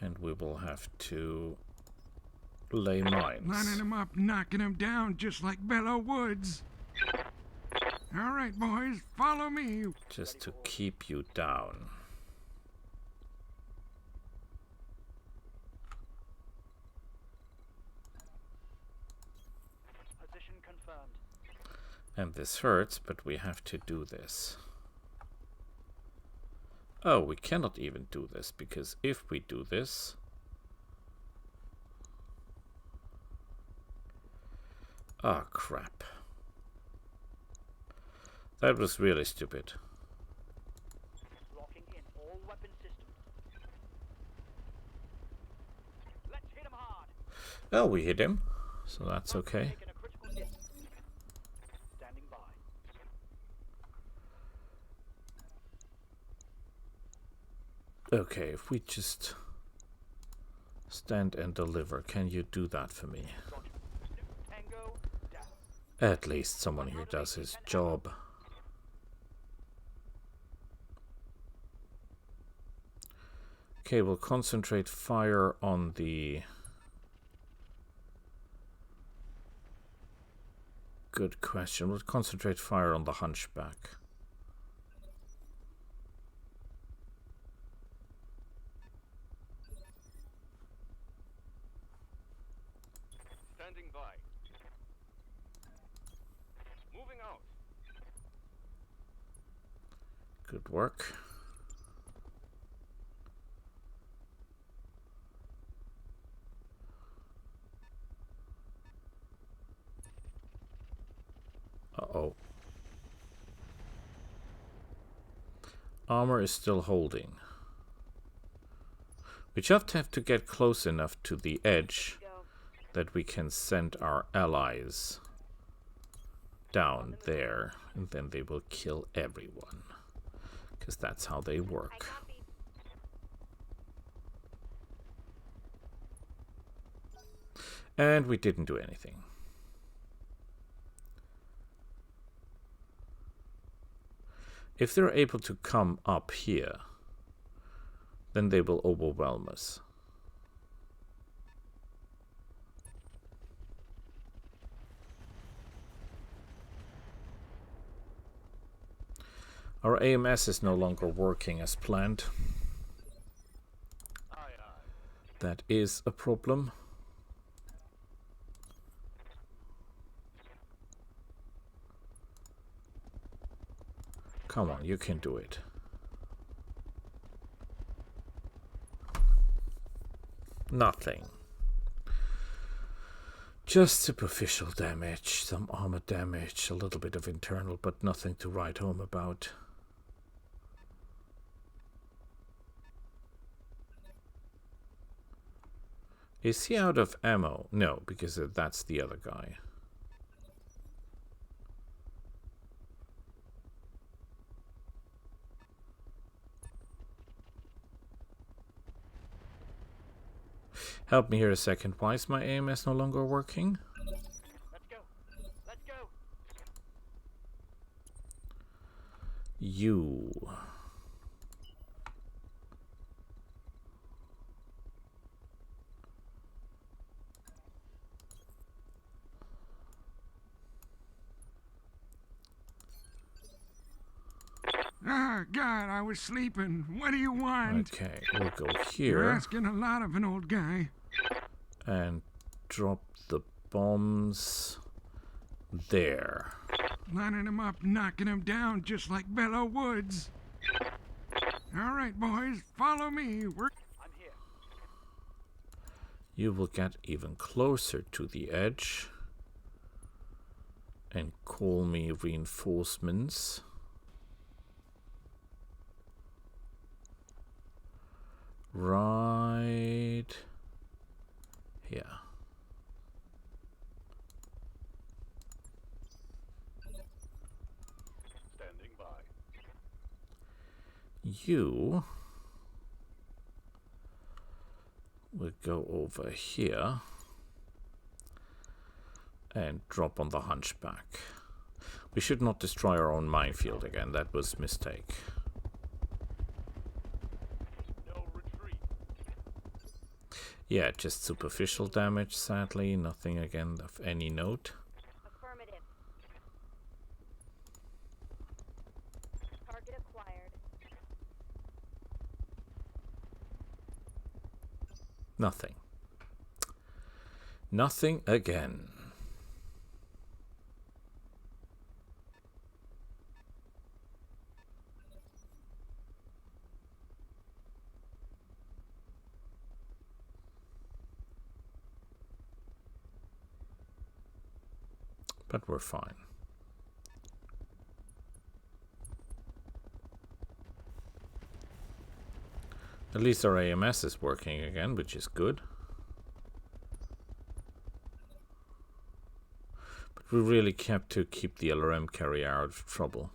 Speaker 1: And we will have to lay mines.
Speaker 4: Lining him up, knocking him down just like Bello Woods. All right, boys, follow me.
Speaker 1: Just to keep you down.
Speaker 3: Position confirmed.
Speaker 1: And this hurts, but we have to do this. Oh, we cannot even do this, because if we do this... Ah, crap. That was really stupid.
Speaker 3: Locking in all weapon systems. Let's hit him hard.
Speaker 1: Oh, we hit him, so that's okay.
Speaker 3: Taking a critical hit. Standing by.
Speaker 1: Okay, if we just stand and deliver, can you do that for me?
Speaker 3: Roger. Tango down.
Speaker 1: At least someone here does his job. Okay, we'll concentrate fire on the... Good question. We'll concentrate fire on the hunchback.
Speaker 2: standing by. Moving out.
Speaker 1: Good work. Uh-oh. Armor is still holding. We just have to get close enough to the edge
Speaker 5: Go.
Speaker 1: that we can send our allies down there, and then they will kill everyone. Because that's how they
Speaker 5: I
Speaker 1: work.
Speaker 5: copy.
Speaker 1: And we didn't do anything. If they're able to come up here, then they will overwhelm us. Our AMS is no longer working as planned.
Speaker 2: Aye, aye.
Speaker 1: That is a problem. Come on, you can do it. Nothing. Just superficial damage, some armor damage, a little bit of internal, but nothing to write home about. Is he out of ammo? No, because that's the other guy. Help me here a second. Why is my AMS no longer working?
Speaker 3: Let's go. Let's go.
Speaker 1: You.
Speaker 4: Ah, God, I was sleeping. What do you want?
Speaker 1: Okay, we'll go
Speaker 4: You're
Speaker 1: here
Speaker 4: asking a lot of an old guy.
Speaker 1: and drop the bombs there.
Speaker 4: Lining them up, knocking them down just like Bello Woods. All right, boys, follow me.
Speaker 3: I'm here.
Speaker 1: You will get even closer to the edge and call me reinforcements. Right here.
Speaker 6: Standing by.
Speaker 1: You will go over here and drop on the hunchback. We should not destroy our own minefield again. That was a mistake.
Speaker 2: No retreat.
Speaker 1: Yeah, just superficial damage, sadly. Nothing again of any note.
Speaker 5: Affirmative. Target acquired.
Speaker 1: Nothing. Nothing again. But we're fine. At least our AMS is working again, which is good. But we really kept to keep the LRM carrier out of trouble.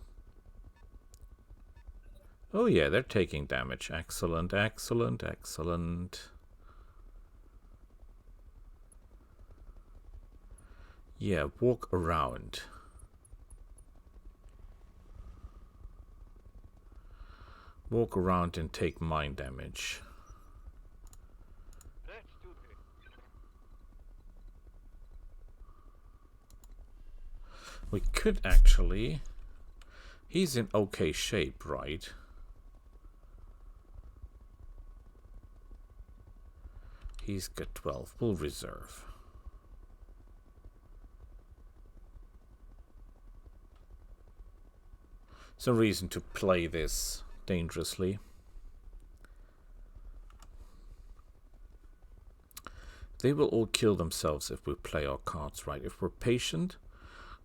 Speaker 1: Oh yeah, they're taking damage. Excellent, excellent, excellent. Yeah, walk around. Walk around and take mine damage.
Speaker 2: Let's do this.
Speaker 1: We could actually... He's in okay shape, right? He's got 12. We'll reserve. Some reason to play this dangerously. They will all kill themselves if we play our cards right. If we're patient,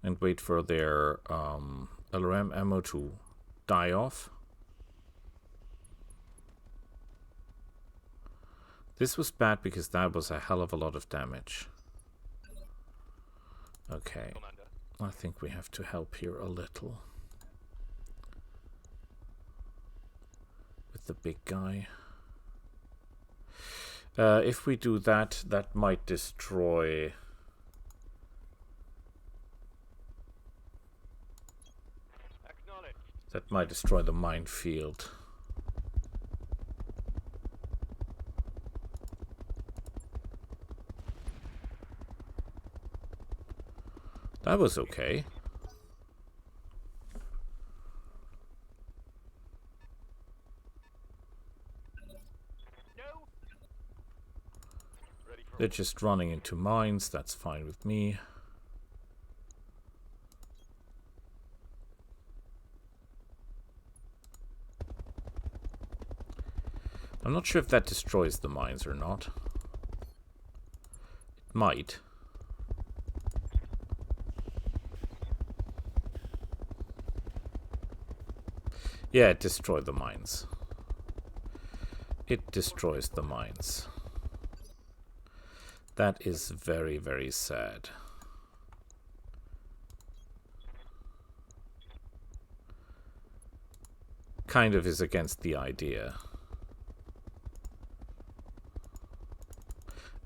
Speaker 1: and wait for their LRM ammo to die off. This was bad because that was a hell of a lot of damage. Okay,
Speaker 6: Commander.
Speaker 1: I think we have to help here a little. With the big guy. If we do that, that might destroy...
Speaker 6: Acknowledged.
Speaker 1: That might destroy the minefield. That was okay.
Speaker 3: No.
Speaker 6: Ready for
Speaker 1: They're just running into mines. That's fine with me. I'm not sure if that destroys the mines or not. It might. Yeah, it destroyed the mines. It destroys the mines. That is very, very sad. Kind of is against the idea.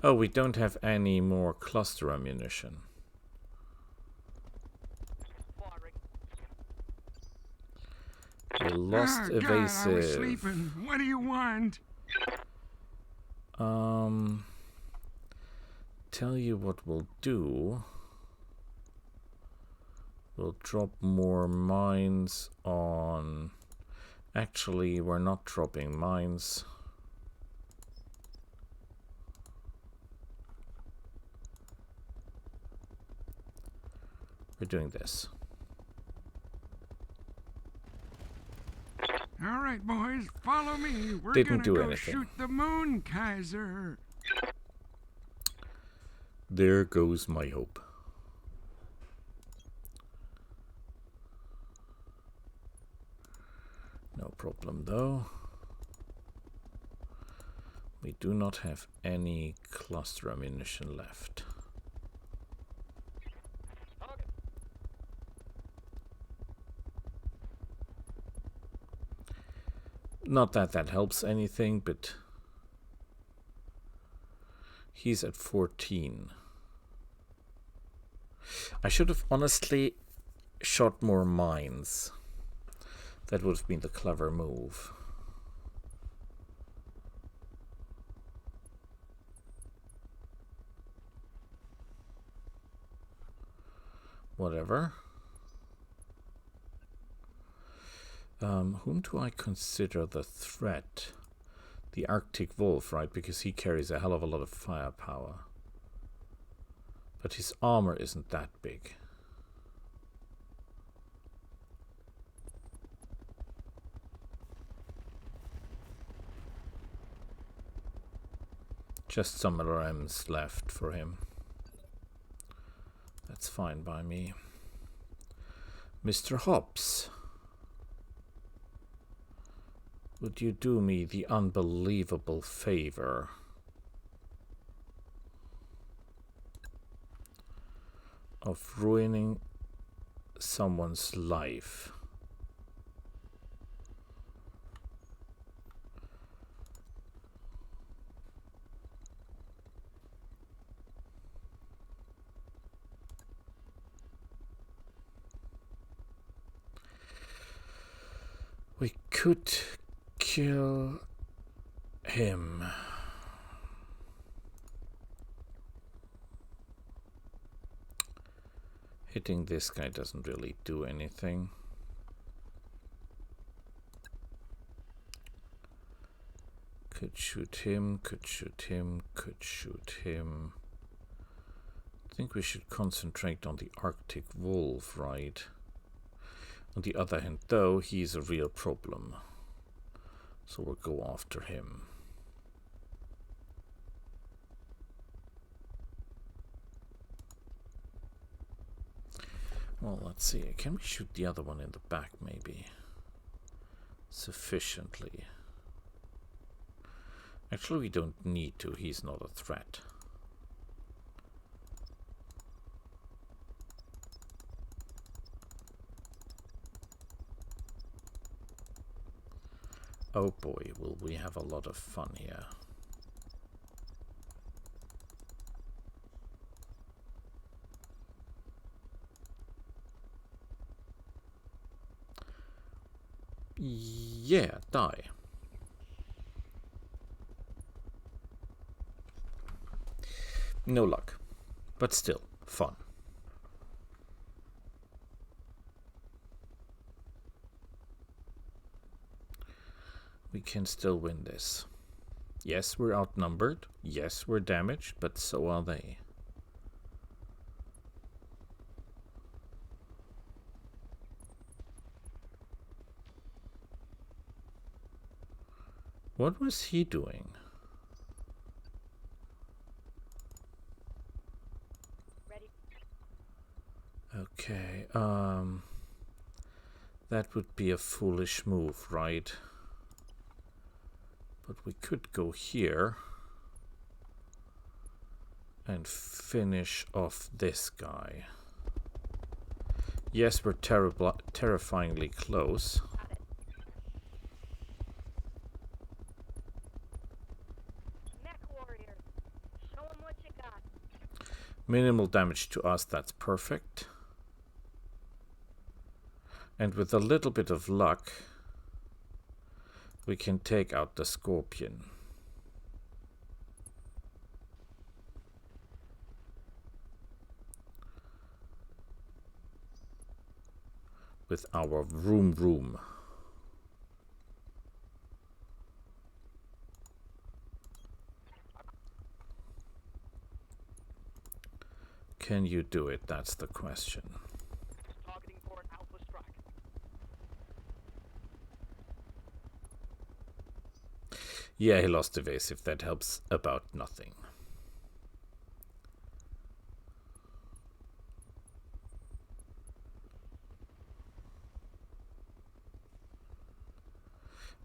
Speaker 1: Oh, we don't have any more cluster ammunition.
Speaker 3: Firing.
Speaker 1: We lost
Speaker 4: God, I was
Speaker 1: evasive.
Speaker 4: sleeping. What do you want?
Speaker 1: Tell you what we'll do. We'll drop more mines on... Actually, we're not dropping mines. We're doing this.
Speaker 4: All right, boys, follow me. We're
Speaker 1: Didn't
Speaker 4: gonna
Speaker 1: do
Speaker 4: go
Speaker 1: anything.
Speaker 4: shoot the moon, Kaiser.
Speaker 1: There goes my hope. No problem though. We do not have any cluster ammunition left.
Speaker 6: target.
Speaker 1: Not that that helps anything, but he's at 14. I should have honestly shot more mines. That would have been the clever move. Whatever. Whom do I consider the threat? The Arctic Wolf, right? Because he carries a hell of a lot of firepower. But his armor isn't that big. Just some LRMs left for him. That's fine by me. Mr. Hobbs, would you do me the unbelievable favor of ruining someone's life? We could kill him. Hitting this guy doesn't really do anything. Could shoot him, could shoot him, could shoot him. I think we should concentrate on the Arctic Wolf, right? On the other hand, though, he's a real problem. So we'll go after him. Well, let's see. Can we shoot the other one in the back, maybe? Sufficiently. Actually, we don't need to. He's not a threat. Oh boy, will we have a lot of fun here. Yeah, die. No luck, but still fun. We can still win this. Yes, we're outnumbered. Yes, we're damaged, but so are they. What was he doing?
Speaker 5: Ready.
Speaker 1: Okay, that would be a foolish move, right? But we could go here and finish off this guy. Yes, we're terrifyingly close.
Speaker 5: Got it. Mech warriors. Show 'em what you got.
Speaker 1: Minimal damage to us, that's perfect. And with a little bit of luck, we can take out the scorpion. With our vroom. Can you do it? That's the question.
Speaker 6: Targeting for an alpha strike.
Speaker 1: Yeah, he lost evasive. That helps about nothing.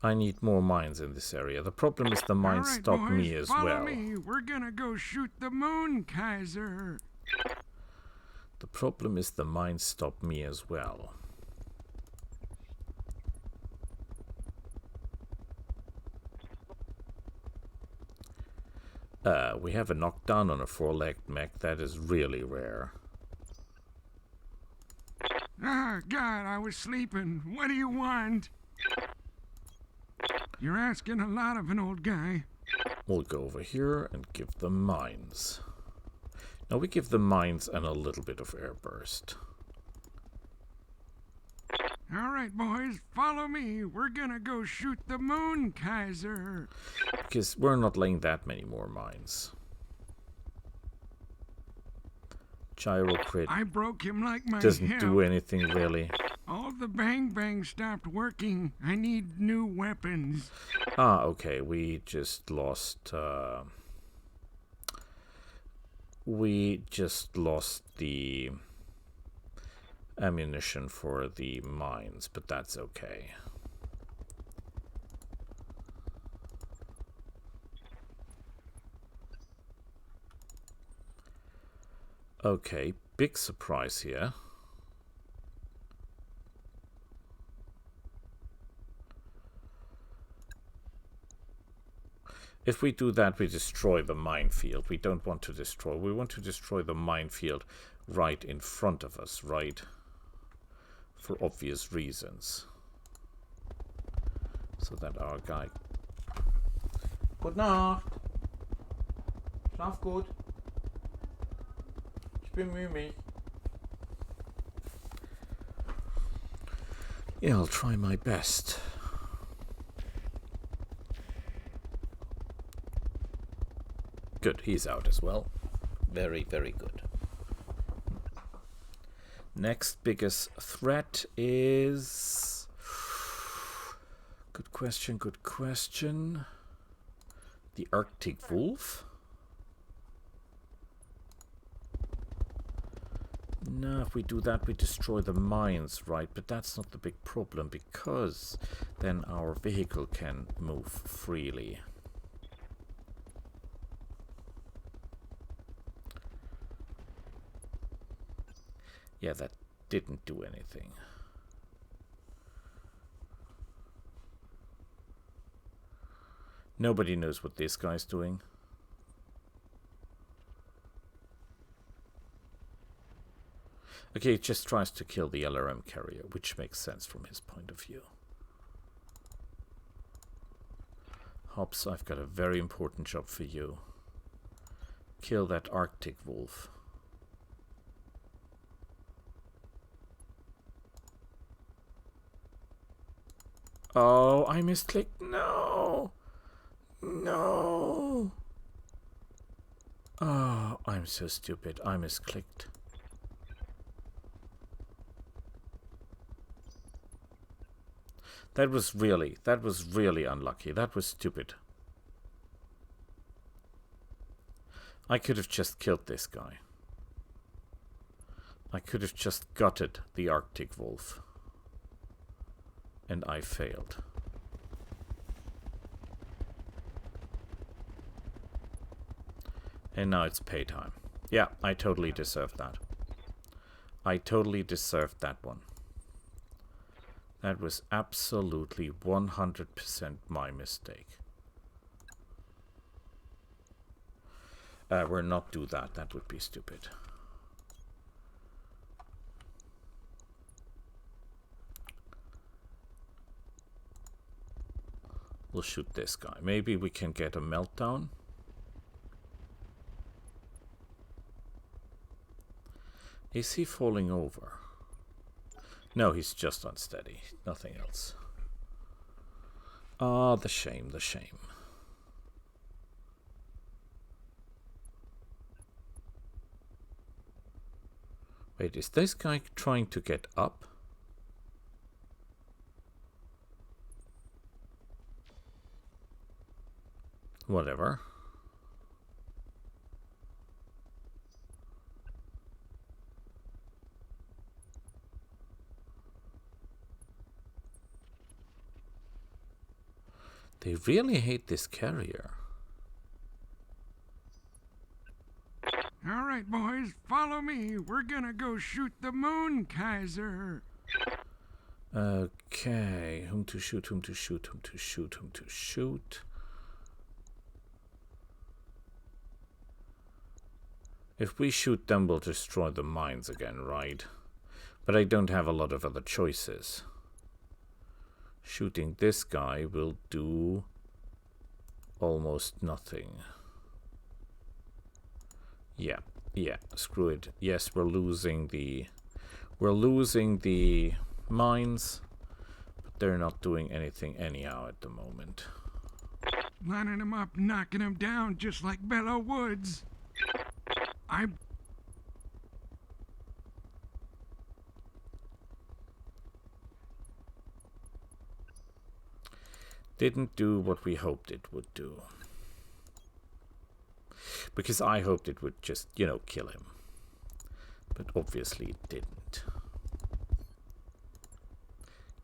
Speaker 1: I need more mines in this area. The problem is the mines
Speaker 4: Alright,
Speaker 1: stop
Speaker 4: boys,
Speaker 1: me as
Speaker 4: follow
Speaker 1: well.
Speaker 4: me. We're gonna go shoot the moon, Kaiser.
Speaker 1: The problem is the mines stop me as well. We have a knockdown on a four-legged mech. That is really rare.
Speaker 4: Ah, God, I was sleeping. What do you want? You're asking a lot of an old guy.
Speaker 1: We'll go over here and give them mines. Now we give them mines and a little bit of air burst.
Speaker 4: All right, boys, follow me. We're gonna go shoot the moon, Kaiser.
Speaker 1: Because we're not laying that many more mines. Gyro crit
Speaker 4: I broke him like my
Speaker 1: doesn't
Speaker 4: hip.
Speaker 1: do anything really.
Speaker 4: All the bang stopped working. I need new weapons.
Speaker 1: Ah, okay, we just lost the ammunition for the mines, but that's okay. Okay, big surprise here. If we do that, we destroy the minefield. We don't want to destroy. We want to destroy the minefield right in front of us, right? For obvious reasons. So that our guy... Gute Nacht. Schlaf gut. Ich bemühe mich. Yeah, I'll try my best. Good, he's out as well. Very, very good. Next biggest threat is... Good question, good question. The Arctic Wolf? No, if we do that, we destroy the mines, right? But that's not the big problem, because then our vehicle can move freely. Yeah, that didn't do anything. Nobody knows what this guy's doing. Okay, it just tries to kill the LRM carrier, which makes sense from his point of view. Hobbs, I've got a very important job for you. Kill that Arctic wolf. Oh, I misclicked. No! No! Oh, I'm so stupid. I misclicked. That was really unlucky. That was stupid. I could have just killed this guy. I could have just gutted the Arctic wolf. And I failed. And now it's paytime. Yeah, I totally deserved that. I totally deserved that one. That was absolutely 100% my mistake. We'll not do that. That would be stupid. We'll shoot this guy. Maybe we can get a meltdown. Is he falling over? No, he's just unsteady. Nothing else. Ah, the shame, the shame. Wait, is this guy trying to get up? Whatever. They really hate this carrier.
Speaker 4: All right, boys, follow me. We're gonna go shoot the moon, Kaiser.
Speaker 1: Okay, whom to shoot, whom to shoot, whom to shoot, whom to shoot. If we shoot them, we'll destroy the mines again, right? But I don't have a lot of other choices. Shooting this guy will do almost nothing. Yeah, screw it. Yes, we're losing the mines, but they're not doing anything anyhow at the moment.
Speaker 4: Lining them up, knocking them down just like Bellow Woods.
Speaker 1: Didn't do what we hoped it would do. Because I hoped it would just, you know, kill him. But obviously it didn't.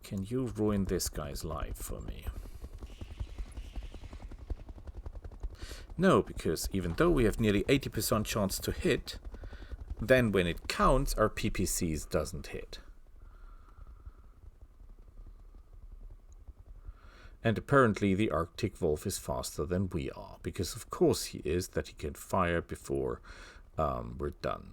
Speaker 1: Can you ruin this guy's life for me? No, because even though we have nearly 80% chance to hit, then when it counts, our PPCs doesn't hit. And apparently the Arctic Wolf is faster than we are, because of course he is, that he can fire before we're done.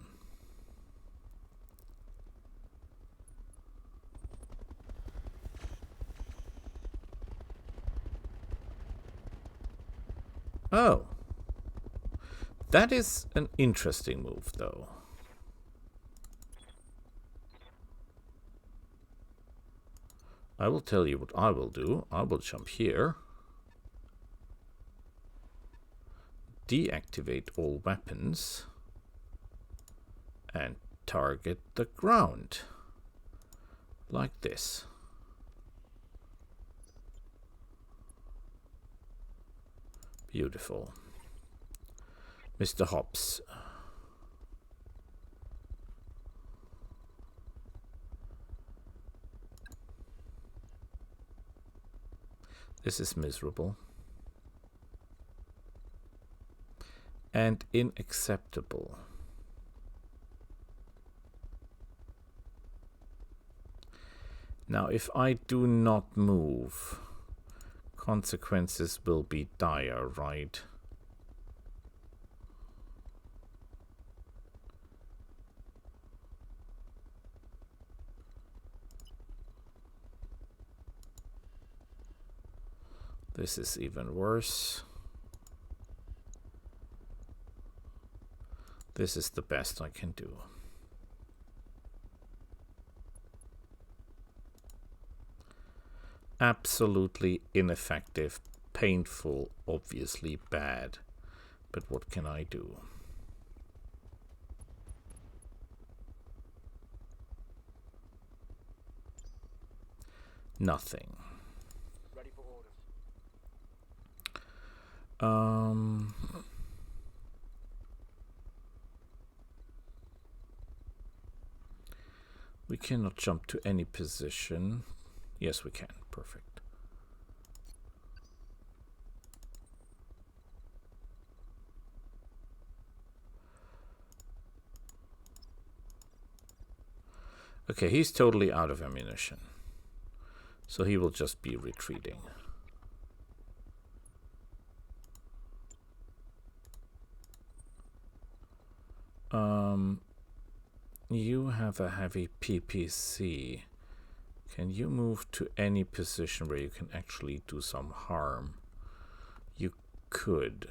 Speaker 1: Oh. That is an interesting move, though. I will tell you what I will do. I will jump here. Deactivate all weapons. And target the ground. Like this. Beautiful. Mr. Hobbs. This is miserable. And unacceptable. Now, if I do not move, consequences will be dire, right? This is even worse. This is the best I can do. Absolutely ineffective, painful, obviously bad. But what can I do? Nothing.
Speaker 6: Ready for orders.
Speaker 1: We cannot jump to any position. Yes, we can. Perfect. Okay, he's totally out of ammunition. So he will just be retreating. You have a heavy PPC. Can you move to any position where you can actually do some harm? You could.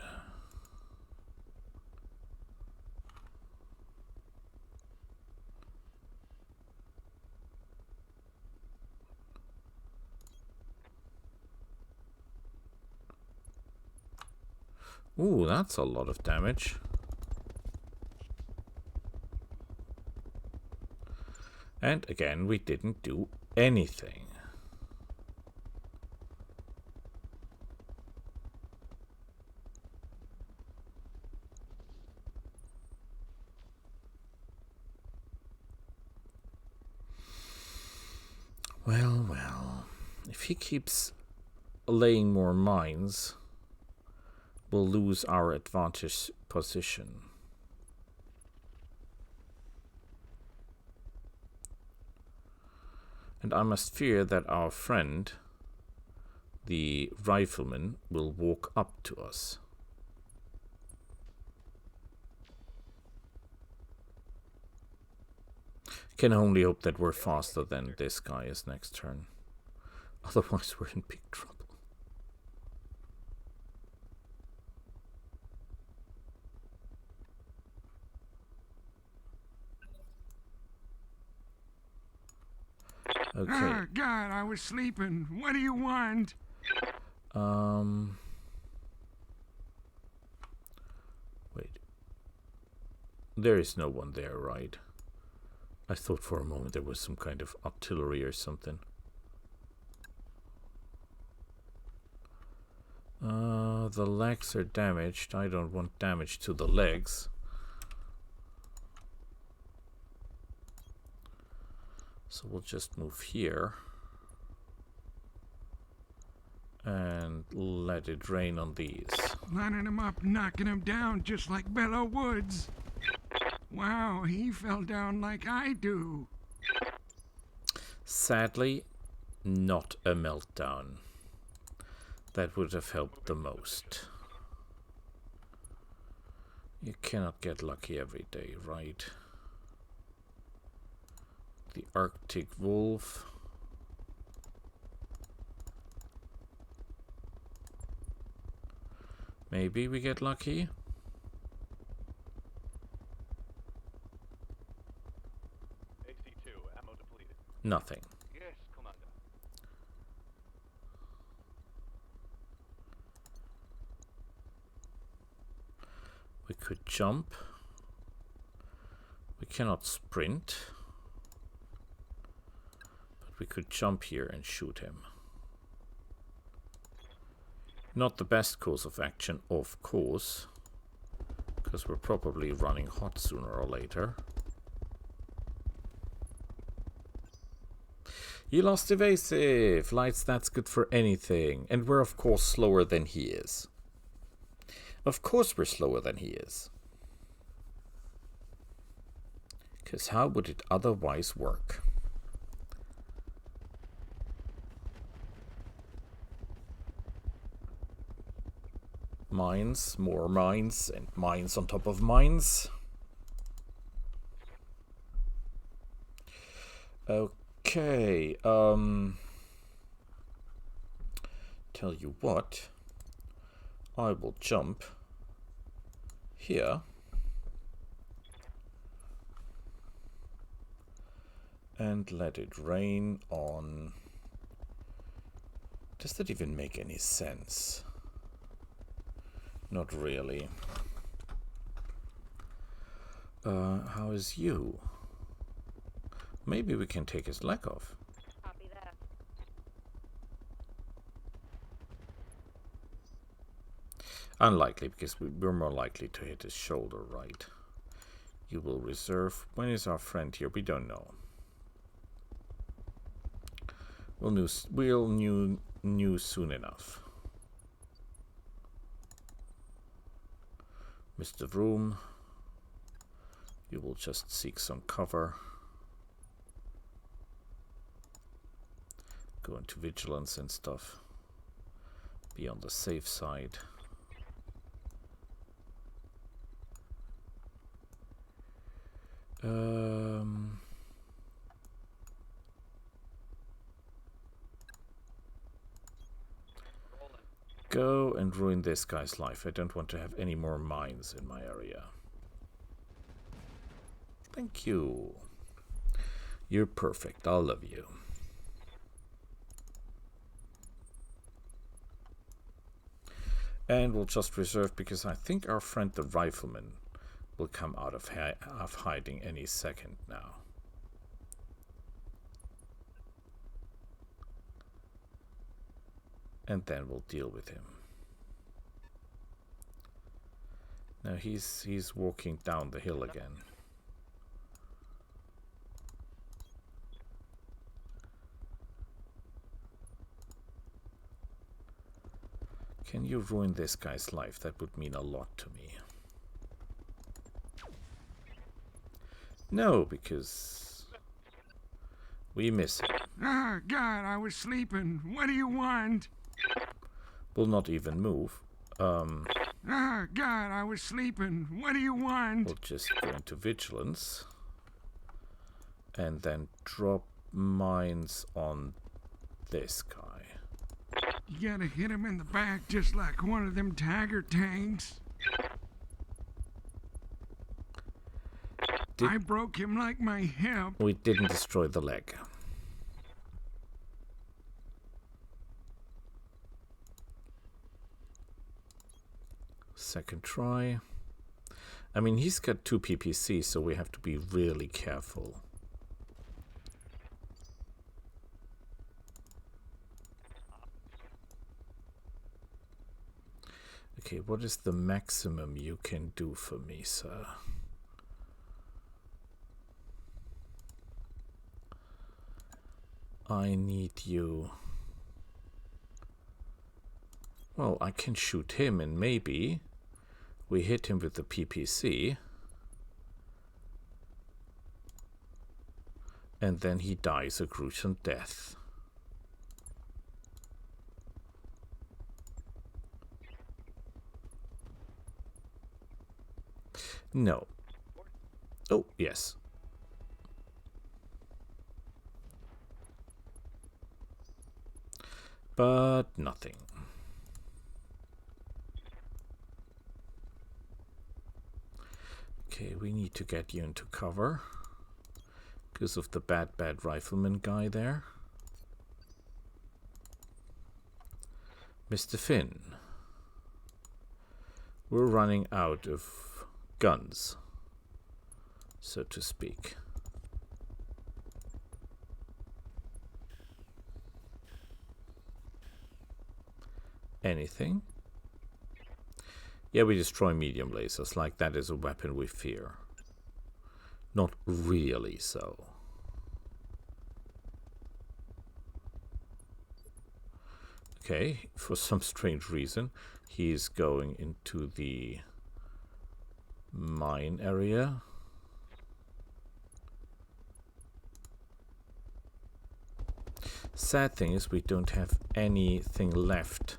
Speaker 1: Ooh, that's a lot of damage. And again, we didn't do anything. Well, well. If he keeps laying more mines, we'll lose our advantage position. And I must fear that our friend, the rifleman, will walk up to us. Can only hope that we're faster than this guy is next turn. Otherwise we're in big trouble. Okay.
Speaker 4: Ah, God, I was sleeping. What do you want?
Speaker 1: Wait. There is no one there, right? I thought for a moment there was some kind of artillery or something. The legs are damaged. I don't want damage to the legs. So we'll just move here. And let it rain on these.
Speaker 4: Lining him up, knocking him down just like Bello Woods. Wow, he fell down like I do.
Speaker 1: Sadly, not a meltdown. That would have helped the most. You cannot get lucky every day, right? The Arctic Wolf. Maybe we get lucky.
Speaker 2: AC2, ammo depleted.
Speaker 1: Nothing.
Speaker 6: Yes, Commander.
Speaker 1: We could jump. We cannot sprint. But we could jump here and shoot him. Not the best course of action, of course. Because we're probably running hot sooner or later. You lost evasive. Lights, that's good for anything. And we're of course slower than he is. Of course we're slower than he is. Because how would it otherwise work? Mines, more mines, and mines on top of mines. Okay, tell you what, I will jump here and let it rain on... Does that even make any sense? Not really. How is you? Maybe we can take his leg off.
Speaker 5: Copy that.
Speaker 1: Unlikely, because we're more likely to hit his shoulder, right? You will reserve. When is our friend here? We don't know. We'll knew soon enough. Mr. Vroom, you will just seek some cover. Go into vigilance and stuff. Be on the safe side. Go and ruin this guy's life. I don't want to have any more mines in my area. Thank you. You're perfect. I love you. And we'll just reserve, because I think our friend the rifleman will come out of hiding any second now. And then we'll deal with him. Now he's walking down the hill again. Can you ruin this guy's life? That would mean a lot to me. No, because we miss him.
Speaker 4: Ah, God, I was sleeping. What do you want?
Speaker 1: Will not even move.
Speaker 4: Ah, God, I was sleeping. What do you want?
Speaker 1: We'll just go into vigilance. And then drop mines on this guy.
Speaker 4: You gotta hit him in the back just like one of them tiger tanks. I broke him like my hip.
Speaker 1: We didn't destroy the leg. Second try. I mean, he's got 2 PPC, so we have to be really careful. Okay, what is the maximum you can do for me, sir? I need you. Well, I can shoot him and maybe we hit him with the PPC. And then he dies a gruesome death. No. Oh, yes. But nothing. Okay, we need to get you into cover because of the bad rifleman guy there. Mr. Finn, we're running out of guns, so to speak. Anything? Yeah, we destroy medium lasers, like that is a weapon we fear. Not really so. Okay, for some strange reason, he's going into the mine area. Sad thing is we don't have anything left.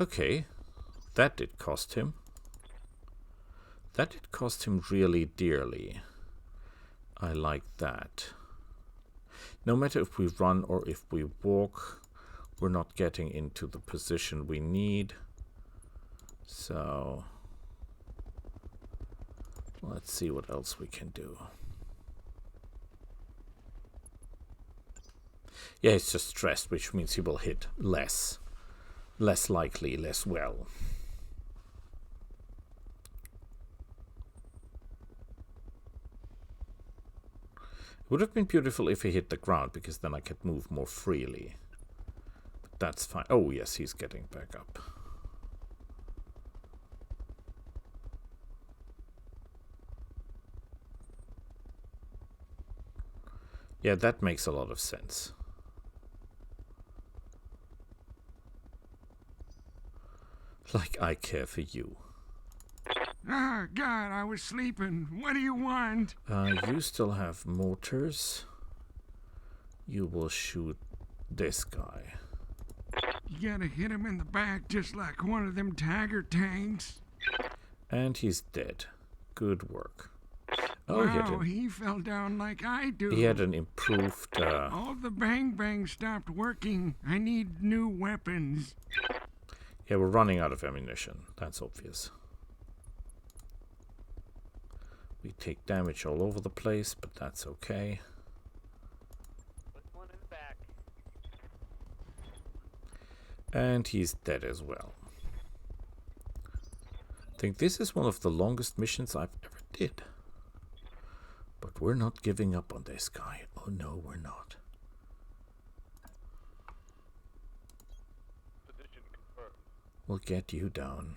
Speaker 1: Okay, that did cost him. That did cost him really dearly. I like that. No matter if we run or if we walk, we're not getting into the position we need. So let's see what else we can do. Yeah, he's just stressed, which means he will hit less. Less likely, less well. It would have been beautiful if he hit the ground, because then I could move more freely. But that's fine. Oh, yes, he's getting back up. Yeah, that makes a lot of sense. Like I care for you.
Speaker 4: Ah, God, I was sleeping. What do you want?
Speaker 1: You still have mortars. You will shoot this guy.
Speaker 4: You gotta hit him in the back just like one of them tiger tanks.
Speaker 1: And he's dead. Good work. Oh,
Speaker 4: Wow, he fell down like I do.
Speaker 1: he had an improved...
Speaker 4: All the bang stopped working. I need new weapons.
Speaker 1: Yeah, we're running out of ammunition. That's obvious. We take damage all over the place, but that's okay.
Speaker 3: Put one in the back.
Speaker 1: And he's dead as well. I think this is one of the longest missions I've ever did. But we're not giving up on this guy. Oh no, we're not.
Speaker 2: Position confirmed.
Speaker 1: We'll get you down.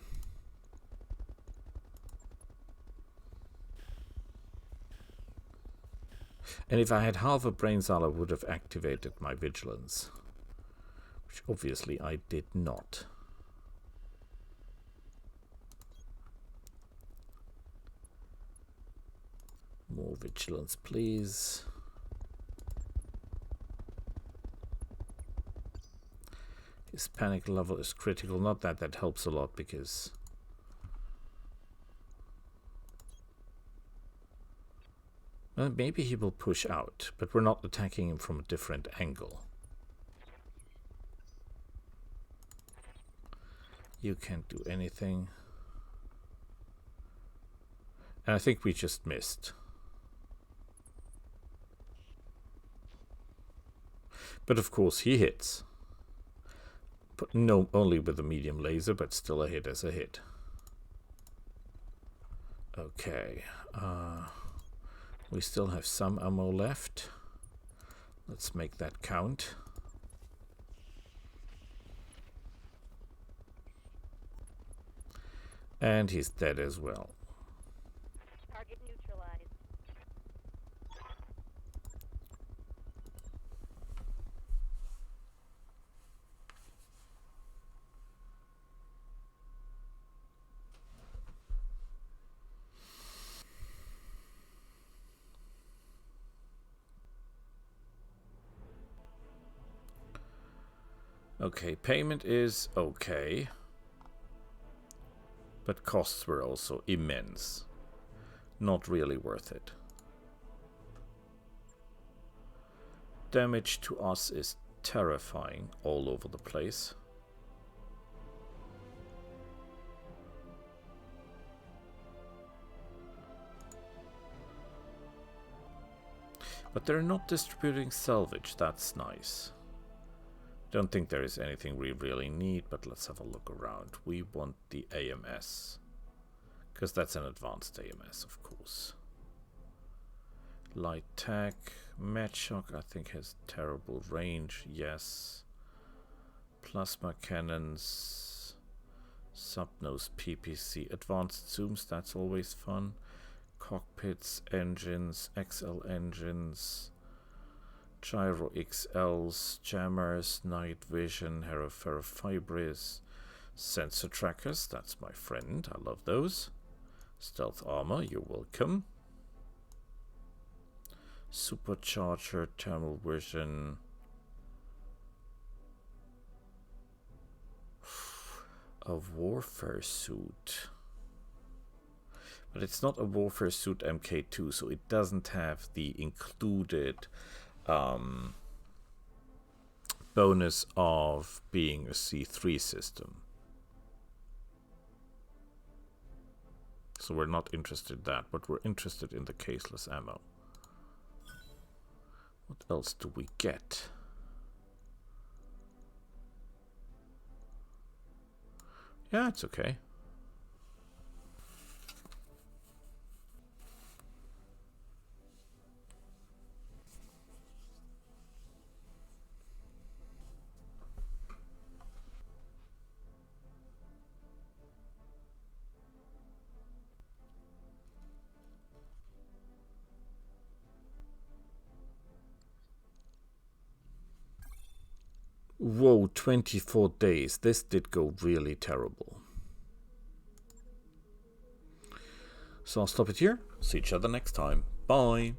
Speaker 1: And if I had half a brain cell, I would have activated my vigilance. Which obviously I did not. More vigilance, please. His panic level is critical. Not that that helps a lot, because... well, maybe he will push out, but we're not attacking him from a different angle. You can't do anything. And I think we just missed. But of course he hits. But no, only with a medium laser, but still a hit as a hit. Okay. We still have some ammo left. Let's make that count. And he's dead as well.
Speaker 5: Target neutralized.
Speaker 1: Okay, payment is okay. But costs were also immense. Not really worth it. Damage to us is terrifying all over the place. But they're not distributing salvage, that's nice. Don't think there is anything we really need, but let's have a look around. We want the AMS. Because that's an advanced AMS, of course. Light tech. Match shock, I think, has terrible range. Yes. Plasma cannons. Subnose PPC. Advanced zooms, that's always fun. Cockpits, engines, XL engines. Gyro XLs, jammers, night vision, ferrofibris, sensor trackers. That's my friend. I love those. Stealth armor. You're welcome. Supercharger, thermal vision. A warfare suit. But it's not a warfare suit MK2, so it doesn't have the included bonus of being a C3 system. So we're not interested in that, but we're interested in the caseless ammo. What else do we get? Yeah, it's okay. Whoa, 24 days. This did go really terrible. So I'll stop it here. See each other next time. Bye.